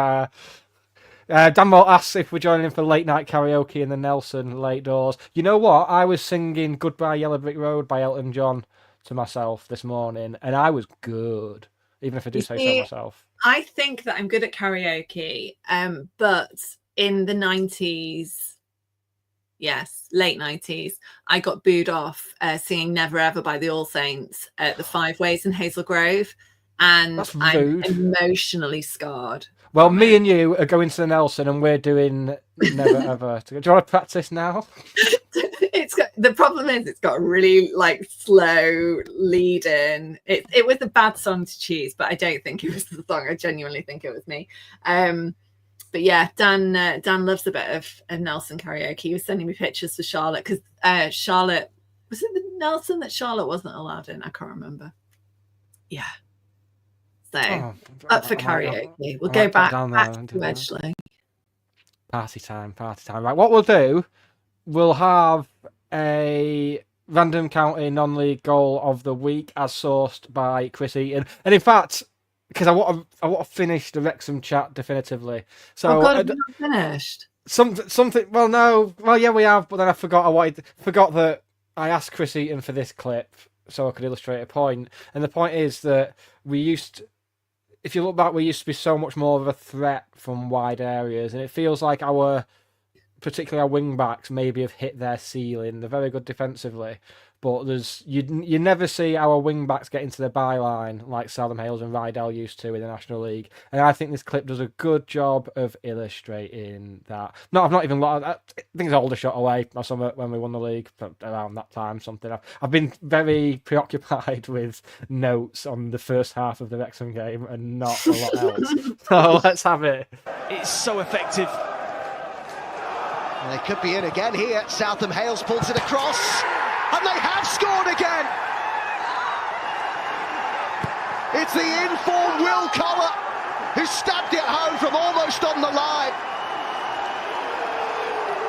Danwell asks if we're joining in for late night karaoke in the Nelson late doors. You know what? I was singing "Goodbye Yellow Brick Road" by Elton John to myself this morning, and I was good, even if I do say so myself. I think that I'm good at karaoke, but in the 90s, yes, late 90s, I got booed off singing Never Ever by the All Saints at the Five Ways in Hazel Grove, and I'm emotionally scarred. Well, me and you are going to the Nelson, and we're doing Never Ever. Do you want to practice now? The problem is it's got a really slow lead in. It was a bad song to choose, but I don't think it was the song. I genuinely think it was me. But yeah, Dan loves a bit of Nelson karaoke. He was sending me pictures for Charlotte, because Charlotte, was it the Nelson that Charlotte wasn't allowed in? I can't remember. Yeah. So up for karaoke. We'll go back to Wedgley. Party time. Right, what we'll do, we'll have a random county non-league goal of the week as sourced by Chris Eaton. And in fact, because I want to finish the Wrexham chat definitively. So we're not finished. Something. Well, no. Well, yeah, we have. But then I forgot. Forgot that I asked Chris Eaton for this clip so I could illustrate a point, and the point is that if you look back, we used to be so much more of a threat from wide areas, and it feels like particularly our wing backs, maybe have hit their ceiling. They're very good defensively, but you never see our wing backs get into the byline like Southam Hales and Rydell used to in the National League. And I think this clip does a good job of illustrating that. No, I've not even. I think it's older shot away or something when we won the league around that time. Something. I've been very preoccupied with notes on the first half of the Wrexham game and not a lot else. So let's have it. It's so effective. They could be in again here. Southam Hales pulls it across, and they have scored again. It's the informed Will Collar who stabbed it home from almost on the line.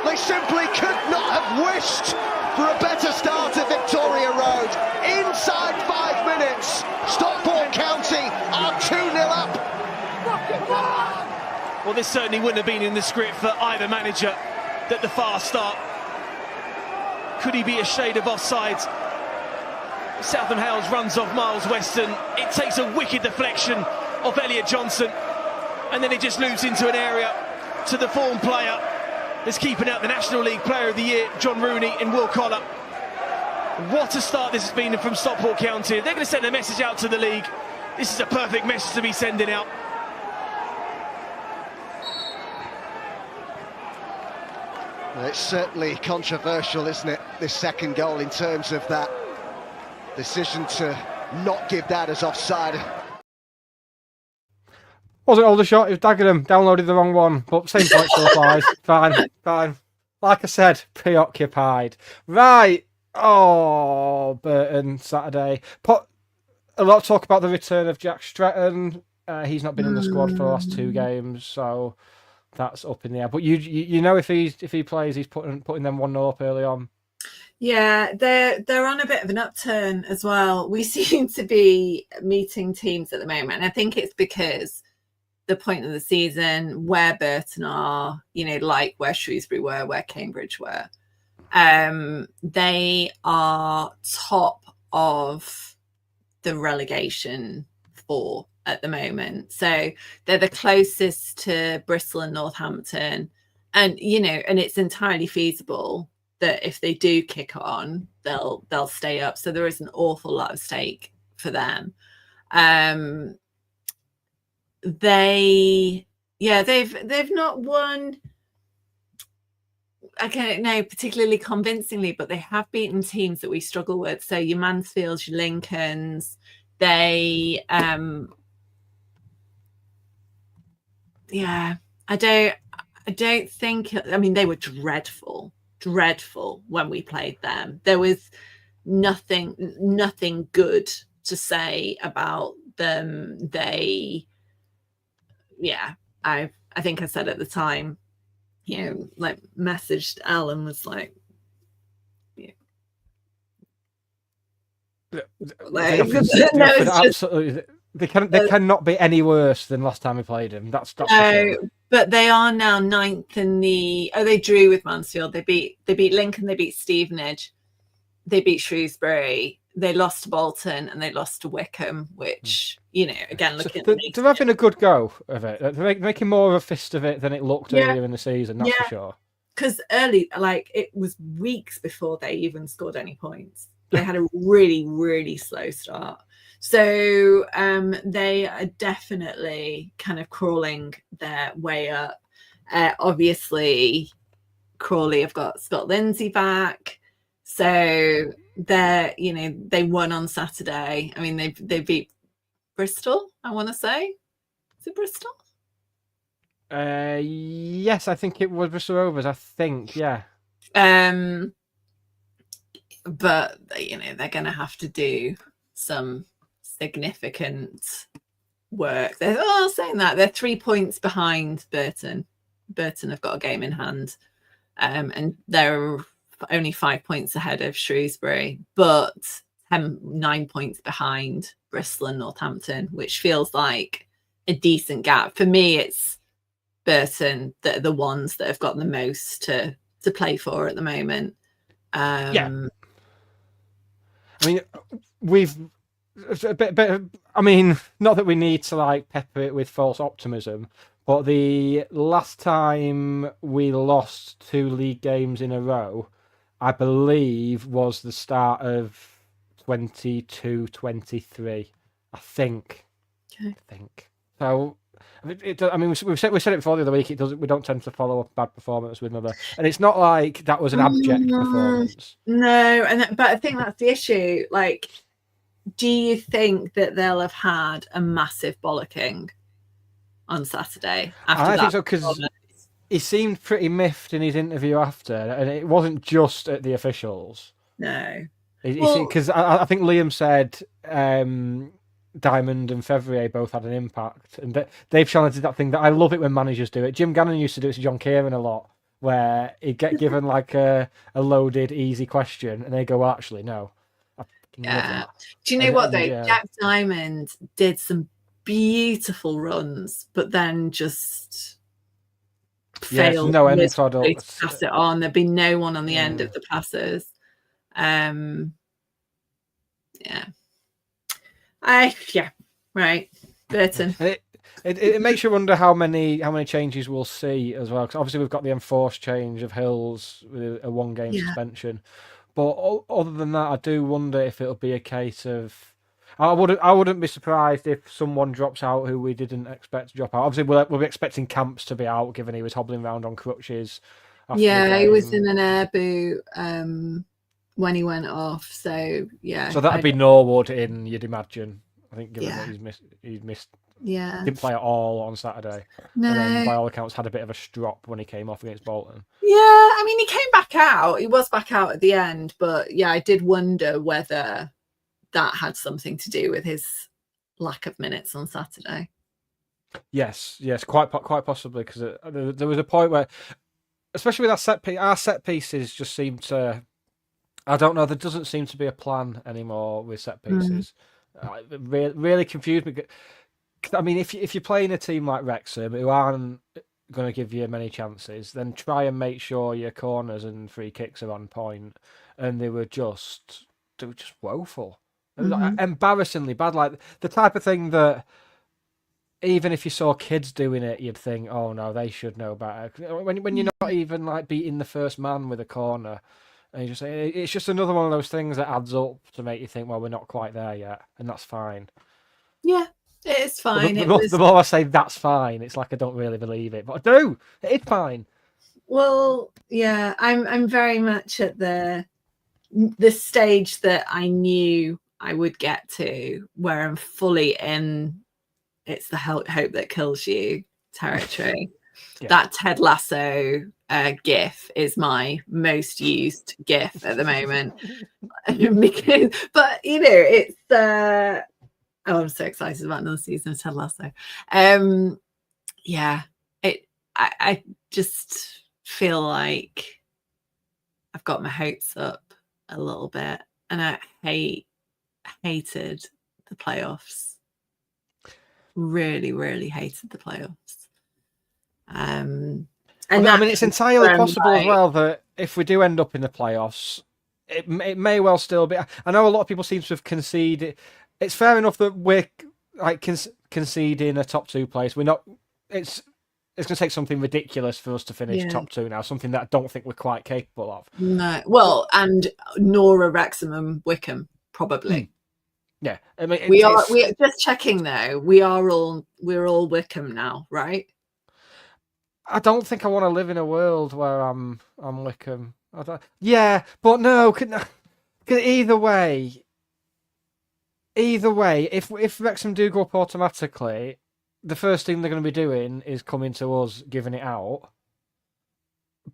They simply could not have wished for a better start at Victoria Road. Inside 5 minutes, Stockport County are 2-0 up. Well, this certainly wouldn't have been in the script for either manager at the fast start. Could he be a shade of offside? Southam Hales runs off Miles Weston. It takes a wicked deflection of Elliot Johnson, and then it just loops into an area to the form player that's keeping out the National League Player of the Year, John Rooney, and Will Collar. What a start this has been from Stockport County. They're going to send a message out to the league. This is a perfect message to be sending out. Well, it's certainly controversial, isn't it, this second goal, in terms of that decision to not give that as offside. Wasn't older shot, it was Dagenham. Downloaded the wrong one, but same point still applies. Fine. Like I said, preoccupied. Right. Oh, Burton, Saturday. Put a lot of talk about the return of Jack Stretton. He's not been in the squad for the last 2 games, so that's up in the air. But you know if he plays, he's putting them 1-0 up early on. Yeah, they're on a bit of an upturn as well. We seem to be meeting teams at the moment. I think it's because the point of the season where Burton are, like where Shrewsbury were, where Cambridge were. They are top of the relegation 4 at the moment. So they're the closest to Bristol and Northampton. And, and it's entirely feasible that if they do kick on, they'll stay up. So there is an awful lot of stake for them. They've not won, I don't know, particularly convincingly, but they have beaten teams that we struggle with. So your Mansfields, your Lincolns, I don't think, I mean, they were dreadful when we played them. There was nothing good to say about them. I think I said at the time, messaged Alan, was like, absolutely. They cannot be any worse than last time we played them. That's for sure. But they are now 9th in the. Oh, they drew with Mansfield. They beat Lincoln. They beat Stevenage. They beat Shrewsbury. They lost to Bolton and they lost to Wickham, which again, looking at they're having a good go of it. They're making more of a fist of it than it looked earlier in the season. That's for sure. Because early, it was weeks before they even scored any points. They had a really, really slow start. So they are definitely kind of crawling their way up. Obviously, Crawley have got Scott Lindsay back. So they won on Saturday. I mean, they beat Bristol, I want to say. Is it Bristol? Yes, I think it was Bristol Rovers, I think, yeah. But, they're going to have to do some significant work. They're saying that. They're 3 points behind Burton. Burton have got a game in hand. And they're only 5 points ahead of Shrewsbury, but 9 points behind Bristol and Northampton, which feels like a decent gap. For me, it's Burton that are the ones that have got the most to play for at the moment. I mean, we've a bit. I mean, not that we need to like pepper it with false optimism, but the last time we lost 2 league games in a row, I believe, was the start of 22-23. I think. Okay. I think so. I mean, we've said it before the other week. It doesn't. We don't tend to follow up bad performance with another, and it's not like that was an abject performance. No, but I think that's the issue. Like, do you think that they'll have had a massive bollocking on Saturday after I that think so, because he seemed pretty miffed in his interview after, and it wasn't just at the officials. No. Because I think Liam said Diamond and Fevrier both had an impact, and they've challenged that thing that I love it when managers do it. Jim Gannon used to do it to John Kieran a lot, where he'd get given like a loaded, easy question, and they go, "Actually, no." Yeah. Do you know what though? Jack Diamond did some beautiful runs, but then just failed. No end product. To pass it on. There'd be no one on the end of the passes. Right. Burton. It makes you wonder how many changes we'll see as well. Because obviously we've got the enforced change of Hills with a 1-game suspension. But other than that, I do wonder if it'll be a case of. I wouldn't be surprised if someone drops out who we didn't expect to drop out. Obviously, we'll be expecting Camps to be out, given he was hobbling around on crutches. Yeah, he was in an air boot when he went off. So yeah. So that'd be Norwood in, you'd imagine. I think given that he's missed. Yeah. Didn't play at all on Saturday. No. And then, by all accounts, had a bit of a strop when he came off against Bolton. Yeah, I mean, he came back out. He was back out at the end, but yeah, I did wonder whether that had something to do with his lack of minutes on Saturday. Yes, quite possibly, because there was a point where, especially with our set pieces just seem to. I don't know. There doesn't seem to be a plan anymore with set pieces. It really confused me. I mean, if you're playing a team like Wrexham who aren't going to give you many chances, then try and make sure your corners and free kicks are on point. And they were just woeful, embarrassingly bad. Like the type of thing that even if you saw kids doing it, you'd think, "Oh no, they should know better." When you're not even like beating the first man with a corner, and you just say it's just another one of those things that adds up to make you think, "Well, we're not quite there yet," and that's fine. Yeah. It's fine. The more I say that's fine, it's like I don't really believe it, but I do. It's fine. Well, yeah, I'm very much at the stage that I knew I would get to, where I'm fully in. It's the hope that kills you territory. That Ted Lasso GIF is my most used GIF at the moment. But you know, it's. Oh, I'm so excited about another season of Ted Lasso. I just feel like I've got my hopes up a little bit, and I hated the playoffs. Really, really hated the playoffs. I mean, it's entirely possible as well that if we do end up in the playoffs, it may well still be. I know a lot of people seem to have conceded. It's fair enough that we're like conceding a top 2 place. We're not. It's going to take something ridiculous for us to finish top 2 now. Something that I don't think we're quite capable of. No, well, and Nora, Wrexham, and Wickham probably. Yeah, I mean, we're just checking though. We're all Wickham now, right? I don't think I want to live in a world where I'm Wickham. But no, either way. Either way, if Wrexham do go up automatically, the first thing they're going to be doing is coming to us, giving it out.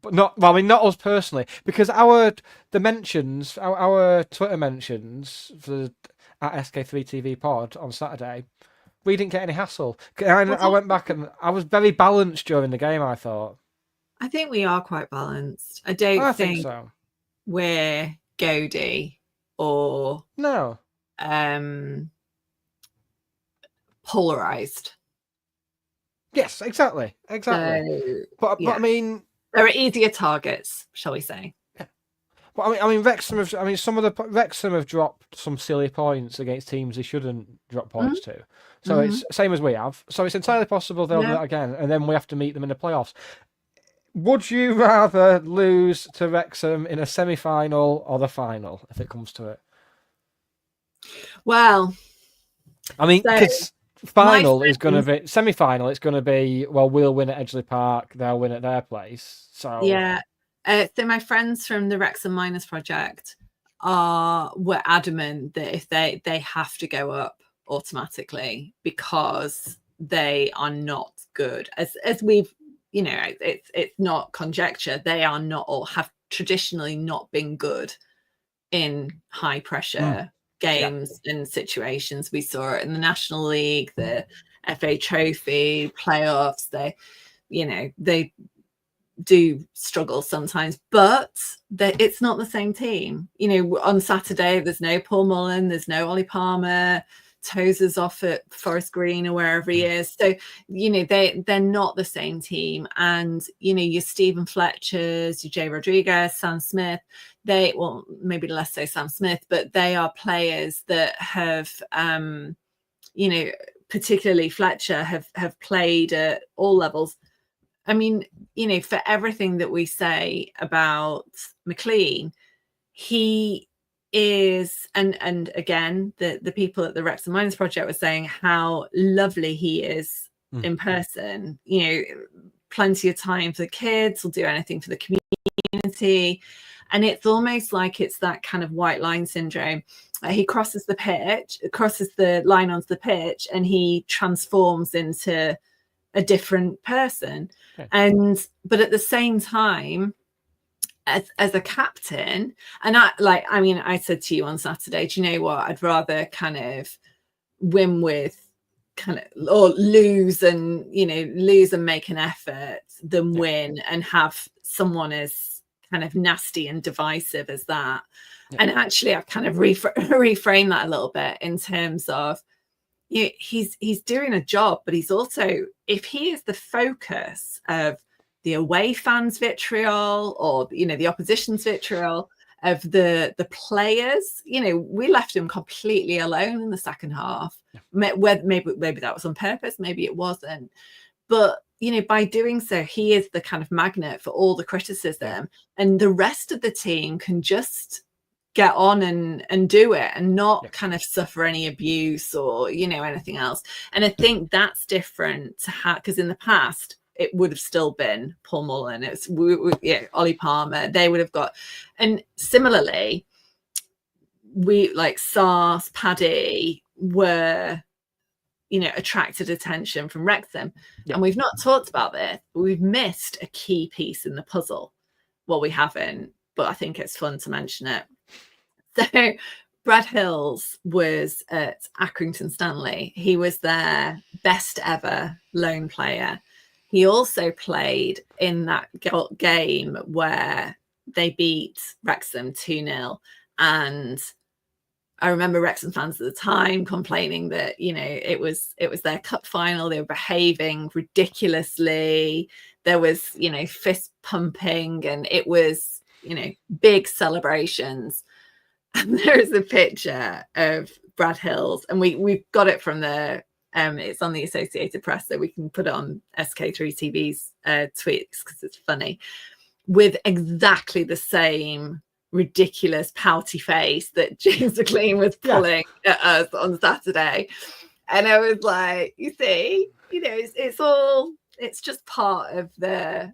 But not us personally, because our Twitter mentions for at SK3TV Pod on Saturday, we didn't get any hassle. I went back and I was very balanced during the game. I thought. I think we are quite balanced. I don't think so. We're Goody or no. Polarized. Yes, exactly. So, but I mean, there are easier targets, shall we say? Yeah. Well, I mean, Wrexham have. I mean, Wrexham have dropped some silly points against teams they shouldn't drop points to. So it's same as we have. So it's entirely possible they'll do that again, and then we have to meet them in the playoffs. Would you rather lose to Wrexham in a semi-final or the final, if it comes to it? Well, I mean, so because final is going to friends- be semi-final. It's going to be, well, we'll win at Edgeley Park, they'll win at their place. So yeah. So my friends from the Wrexham Miners Project were adamant that if they have to go up automatically because they are not good. As we've, you know, it's not conjecture. They are not, or have traditionally not been good in high pressure games and situations. We saw it in the National League, the FA Trophy, playoffs. They do struggle sometimes, but it's not the same team. You know, on Saturday there's no Paul Mullen, there's no Ollie Palmer, Tozer's off at Forest Green or wherever he is. So, you know, they're not the same team. And, you know, your Stephen Fletchers, your Jay Rodriguez, Sam Smith, well, maybe less so Sam Smith, but they are players that have, you know, particularly Fletcher have played at all levels. I mean, you know, for everything that we say about McLean, he is, and again, the people at the Wrexham Miners Project were saying how lovely he is in person. You know, plenty of time for the kids, will do anything for the community. And it's almost like it's that kind of white line syndrome. He crosses the line onto the pitch, and he transforms into a different person. Okay. But at the same time, as a captain, and I said to you on Saturday, do you know what? I'd rather kind of win with or lose and make an effort than win and have someone as kind of nasty and divisive as that. Yeah. And actually, I've kind of reframed that a little bit in terms of, you know, he's doing a job, but he's also, if he is the focus of the away fans' vitriol or, you know, the opposition's vitriol of the players, you know, we left him completely alone in the second half. Yeah. Maybe that was on purpose, maybe it wasn't. But, you know, by doing so, he is the kind of magnet for all the criticism, and the rest of the team can just get on and do it and not kind of suffer any abuse or, you know, anything else. And I think that's different to because in the past it would have still been Paul Mullen, Ollie Palmer, they would have got. And similarly, we like Sars, Paddy were, you know, attracted attention from Wrexham. And we've not talked about this, but we've missed a key piece in the puzzle. Well, we haven't, but I think it's fun to mention it. So Brad Hills was at Accrington Stanley. He was their best ever loan player. He also played in that game where they beat Wrexham 2-0. And I remember Wrexham fans at the time complaining that, you know, it was their cup final. They were behaving ridiculously. There was, you know, fist pumping, and it was, you know, big celebrations. And there is a picture of Brad Hills, and we've got it from the it's on the Associated Press, so we can put it on SK3 TV's tweets because it's funny, with exactly the same ridiculous pouty face that James McLean was pulling at us on Saturday. And I was like, you see, you know, it's just part of the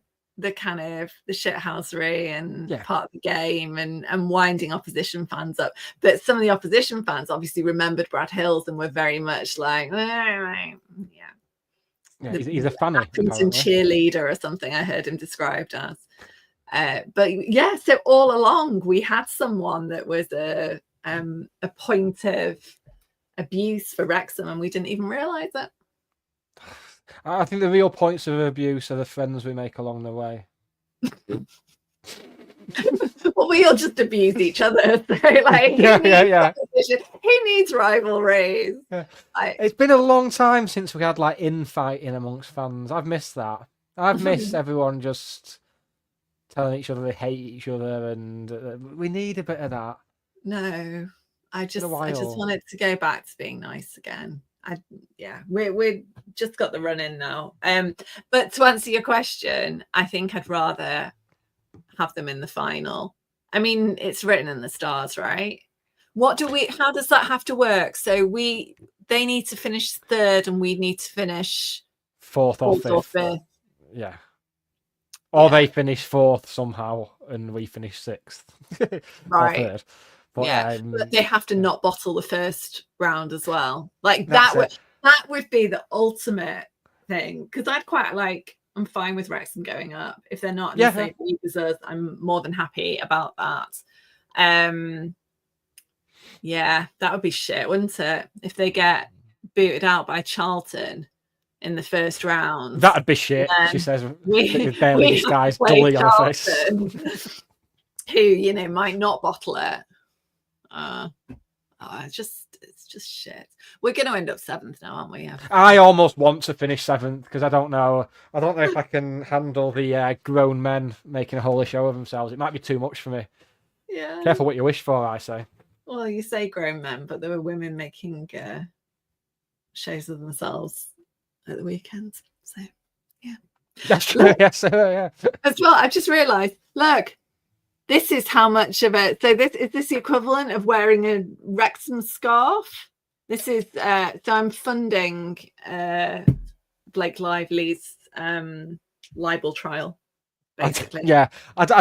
kind of the shithousery and part of the game and winding opposition fans up. But some of the opposition fans obviously remembered Brad Hills and were very much like, he's a funny Accrington cheerleader or something I heard him described as. But yeah, so all along we had someone that was a point of abuse for Wrexham, and we didn't even realise it. I think the real points of abuse are the friends we make along the way. Well, we all just abuse each other. So, like, he needs rivalries. Yeah. It's been a long time since we had like infighting amongst fans. I've missed that. I've missed everyone just telling each other they hate each other, and we need a bit of that. No, I just while. want it to go back to being nice again. We're just got the run in now. But to answer your question, I think I'd rather have them in the final. I mean, it's written in the stars, right? How does that have to work? So they need to finish third and we need to finish Fourth or fifth. Yeah. Or they finish fourth somehow and we finish sixth. Right. Or third. But, but they have to not bottle the first round as well. Like that would be the ultimate thing. Because I'm fine with Wrexham going up. If they're not in the same league as us, I'm more than happy about that. That would be shit, wouldn't it? If they get booted out by Charlton in the first round. That'd be shit, she says. With barely disguised dully on her face. Who, might not bottle it. It's just shit. We're going to end up 7th now, aren't we? I almost want to finish 7th because I don't know if I can handle the grown men making a holy show of themselves. It might be too much for me. Yeah. Careful what you wish for, I say. Well, you say grown men, but there were women making shows of themselves at the weekend. So, yeah. That's true. Yes, yeah. As well, I've just realised. Look. This is how much of it. So is this the equivalent of wearing a Wrexham scarf? This is so I'm funding Blake Lively's libel trial, basically. I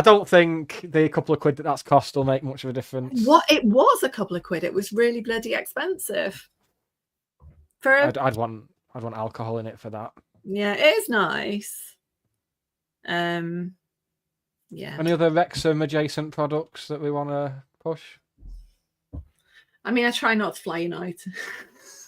don't think the couple of quid that's cost will make much of a difference. What it was a couple of quid. It was really bloody expensive. I'd want alcohol in it for that. Yeah, it is nice. Yeah. Any other Wrexham adjacent products that we want to push? I mean, I try not to fly United.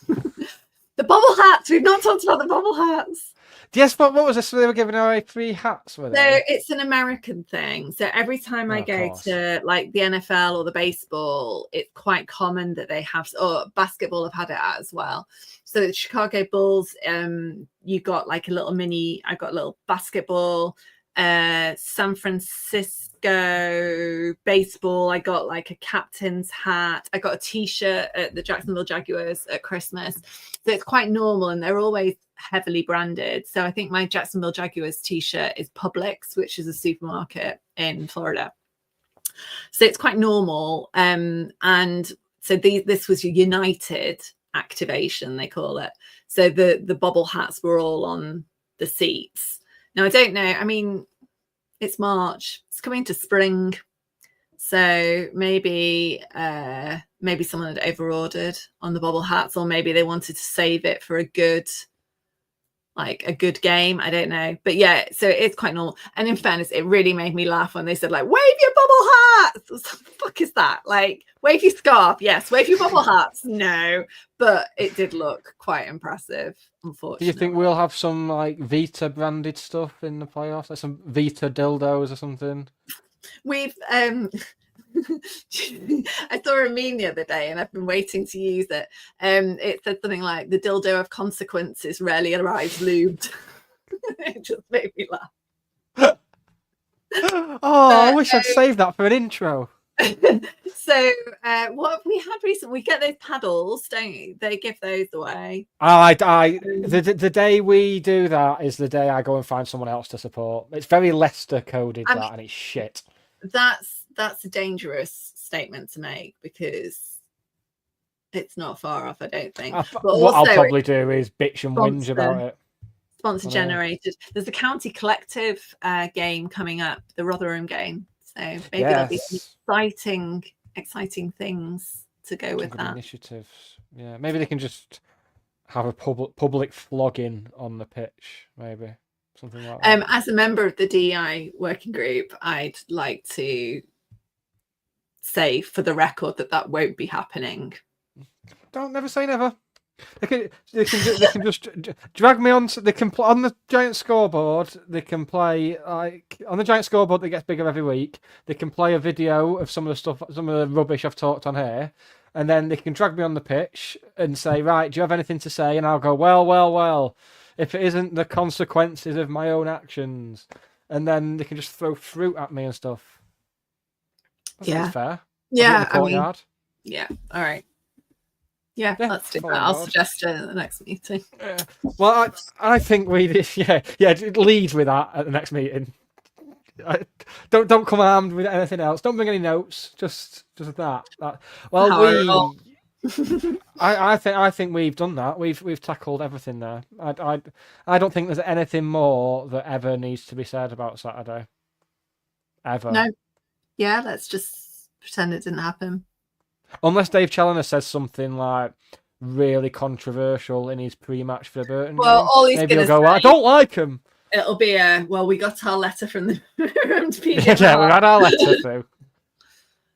The bubble hats. We've not talked about the bubble hats. Yes, but what was this? They were giving away free hats, were they? So it's an American thing. So every time I go to like the NFL or the baseball, it's quite common that they have, or basketball have had it as well. So the Chicago Bulls, you got like I got a little basketball. San Francisco baseball, I got like a captain's hat. I got a t-shirt at the Jacksonville Jaguars at Christmas. So it's quite normal and they're always heavily branded. So I think my Jacksonville Jaguars t-shirt is Publix, which is a supermarket in Florida. So it's quite normal. And so this was a United activation, they call it. So the bobble hats were all on the seats. Now, I don't know. I mean, it's March. It's coming to spring. So maybe someone had over-ordered on the bobble hats, or maybe they wanted to save it for a good game. I don't know. But yeah, so it's quite normal. And in fairness, it really made me laugh when they said, like, wave your bubble hats. What the fuck is that? Like, wave your scarf. Yes. Wave your bubble hats. No. But it did look quite impressive, unfortunately. Do you think we'll have some like Vita branded stuff in the playoffs? Like some Vita dildos or something? We've I saw a meme the other day and I've been waiting to use it. It said something like the dildo of consequences rarely arrives lubed. It just made me laugh. I wish I'd saved that for an intro. So what have we had recently? We get those paddles, don't you? They give those away. The day we do that is the day I go and find someone else to support. It's very Leicester coded, and it's shit. That's a dangerous statement to make because it's not far off, I don't think. What I'll probably do is bitch and whinge about it. Sponsor generated. There's a county collective game coming up, the Rotherham game. So maybe there'll be some exciting things to go with that. Initiatives. Yeah, maybe they can just have a public flogging on the pitch, maybe. Something like that. As a member of the DEI working group, I'd like to say for the record that won't be happening. Don't never say never. They can just drag me on. They can on the giant scoreboard. They can play like on the giant scoreboard that gets bigger every week. They can play a video of some of the stuff, some of the rubbish I've talked on here, and then they can drag me on the pitch and say, "Right, do you have anything to say?" And I'll go, "Well. If it isn't the consequences of my own actions," and then they can just throw fruit at me and stuff. That's not fair. I'll do it in Yeah, the courtyard. yeah. All right. Yeah, Yeah, let's do full that. on I'll board. suggest it at the next meeting. Well, I think we lead with that at the next meeting. Don't come armed with anything else. Don't bring any notes. Just that. Well, Horrible. I think we've done that. We've tackled everything there. I don't think there's anything more that ever needs to be said about Saturday. Ever. No. Yeah, let's just pretend it didn't happen. Unless Dave Challoner says something like really controversial in his pre-match for the Burton Well, game. all he's Maybe he'll gonna go, say- I don't like him. It'll be we got our letter from the from Yeah, we've had our letter through.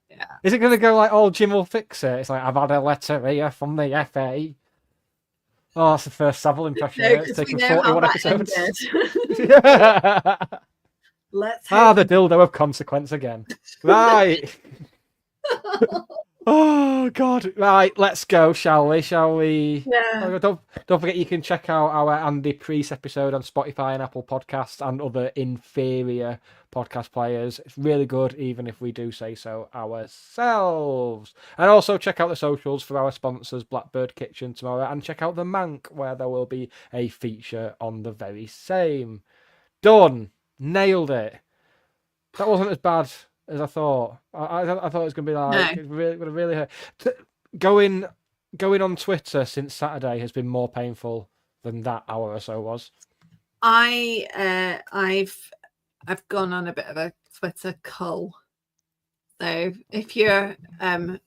Yeah. Is it going to go like, oh, Jim will fix it? It's like, I've had a letter here from the FA. Oh, that's the first Savile impression. No, It's 'cause we taken know how 41 that episodes. ended. Yeah. Let's The dildo of consequence again. Right. Oh, God. Right, let's go, shall we? Yeah. Oh, don't forget you can check out our Andy Priest episode on Spotify and Apple Podcasts and other inferior podcast players. It's really good, even if we do say so ourselves. And also check out the socials for our sponsors, Blackbird Kitchen, tomorrow, and check out the Mank, where there will be a feature on the very same. Done. Nailed it. That wasn't as bad as I thought. I thought it was going to be like, No. it's really going to really hurt. Going on Twitter since Saturday has been more painful than that hour or so was. I've gone on a bit of a Twitter cull. So if you're a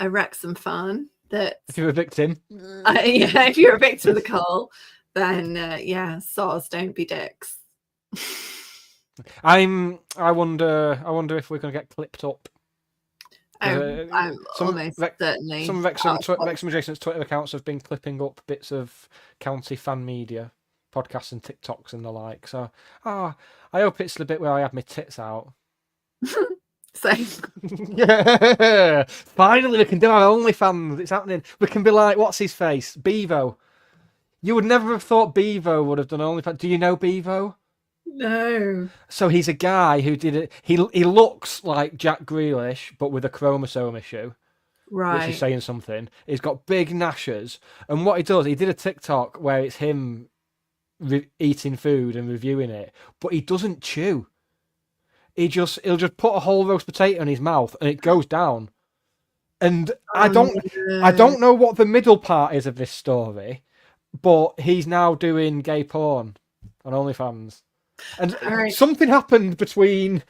Wrexham fan, If you're a victim, if you're a victim of the cull, then soz, don't be dicks. I wonder if we're going to get clipped up. I'm almost certainly. Some Wrexham adjacent Twitter accounts have been clipping up bits of county fan media, podcasts and TikToks and the like. So, I hope it's the bit where I have my tits out. Same. Yeah, finally we can do our OnlyFans. It's happening. We can be like, what's his face, Bevo. You would never have thought Bevo would have done OnlyFans. Do you know Bevo? No. So he's a guy who did it. He looks like Jack Grealish, but with a chromosome issue, Right. which is saying something. He's got big gnashers, and what he does, he did a TikTok where it's him eating food and reviewing it, but he doesn't chew. He'll just put a whole roast potato in his mouth, and it goes down. And I don't know what the middle part is of this story, but he's now doing gay porn on OnlyFans. And something happened between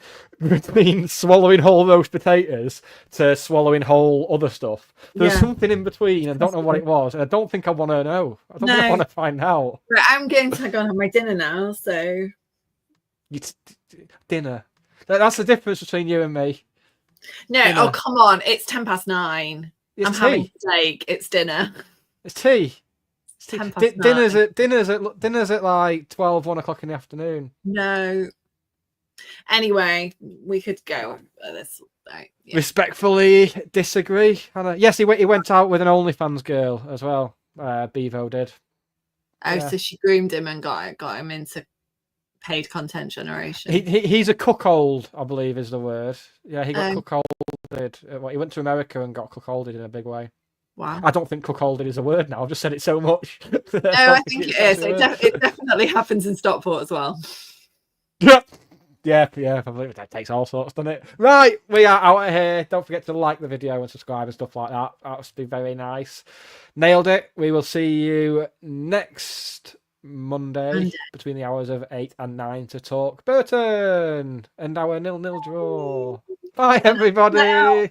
swallowing whole roast potatoes to swallowing whole other stuff. There's something in between, and I don't know what it was, and I don't think I want to know. I don't think I want to find out. Right, I'm going to go and have my dinner now, so... Dinner. That's the difference between you and me. No, Dinner. oh, come on. It's 9:10. It's I'm tea. having steak. It's dinner. It's tea. It's 9:10. Dinner's at like 1 o'clock in the afternoon. No. Anyway, we could go this. Yeah. Respectfully disagree, Hannah. Yes, he went out with an OnlyFans girl as well. Bevo did. Oh, Yeah. so she groomed him and got him into paid content generation. He's a cuckold, I believe is the word. Yeah, he got Oh. cuckolded. He went to America and got cuckolded in a big way. Wow. I don't think cuckolded is a word now. I've just said it so much. No, I think it is. It definitely happens in Stockport as well. Yeah, probably. That takes all sorts, doesn't it? Right, we are out of here. Don't forget to like the video and subscribe and stuff like that. That would be very nice. Nailed it. We will see you next Monday between the hours of 8 and 9 to talk Burton and our 0-0 draw. Bye, everybody.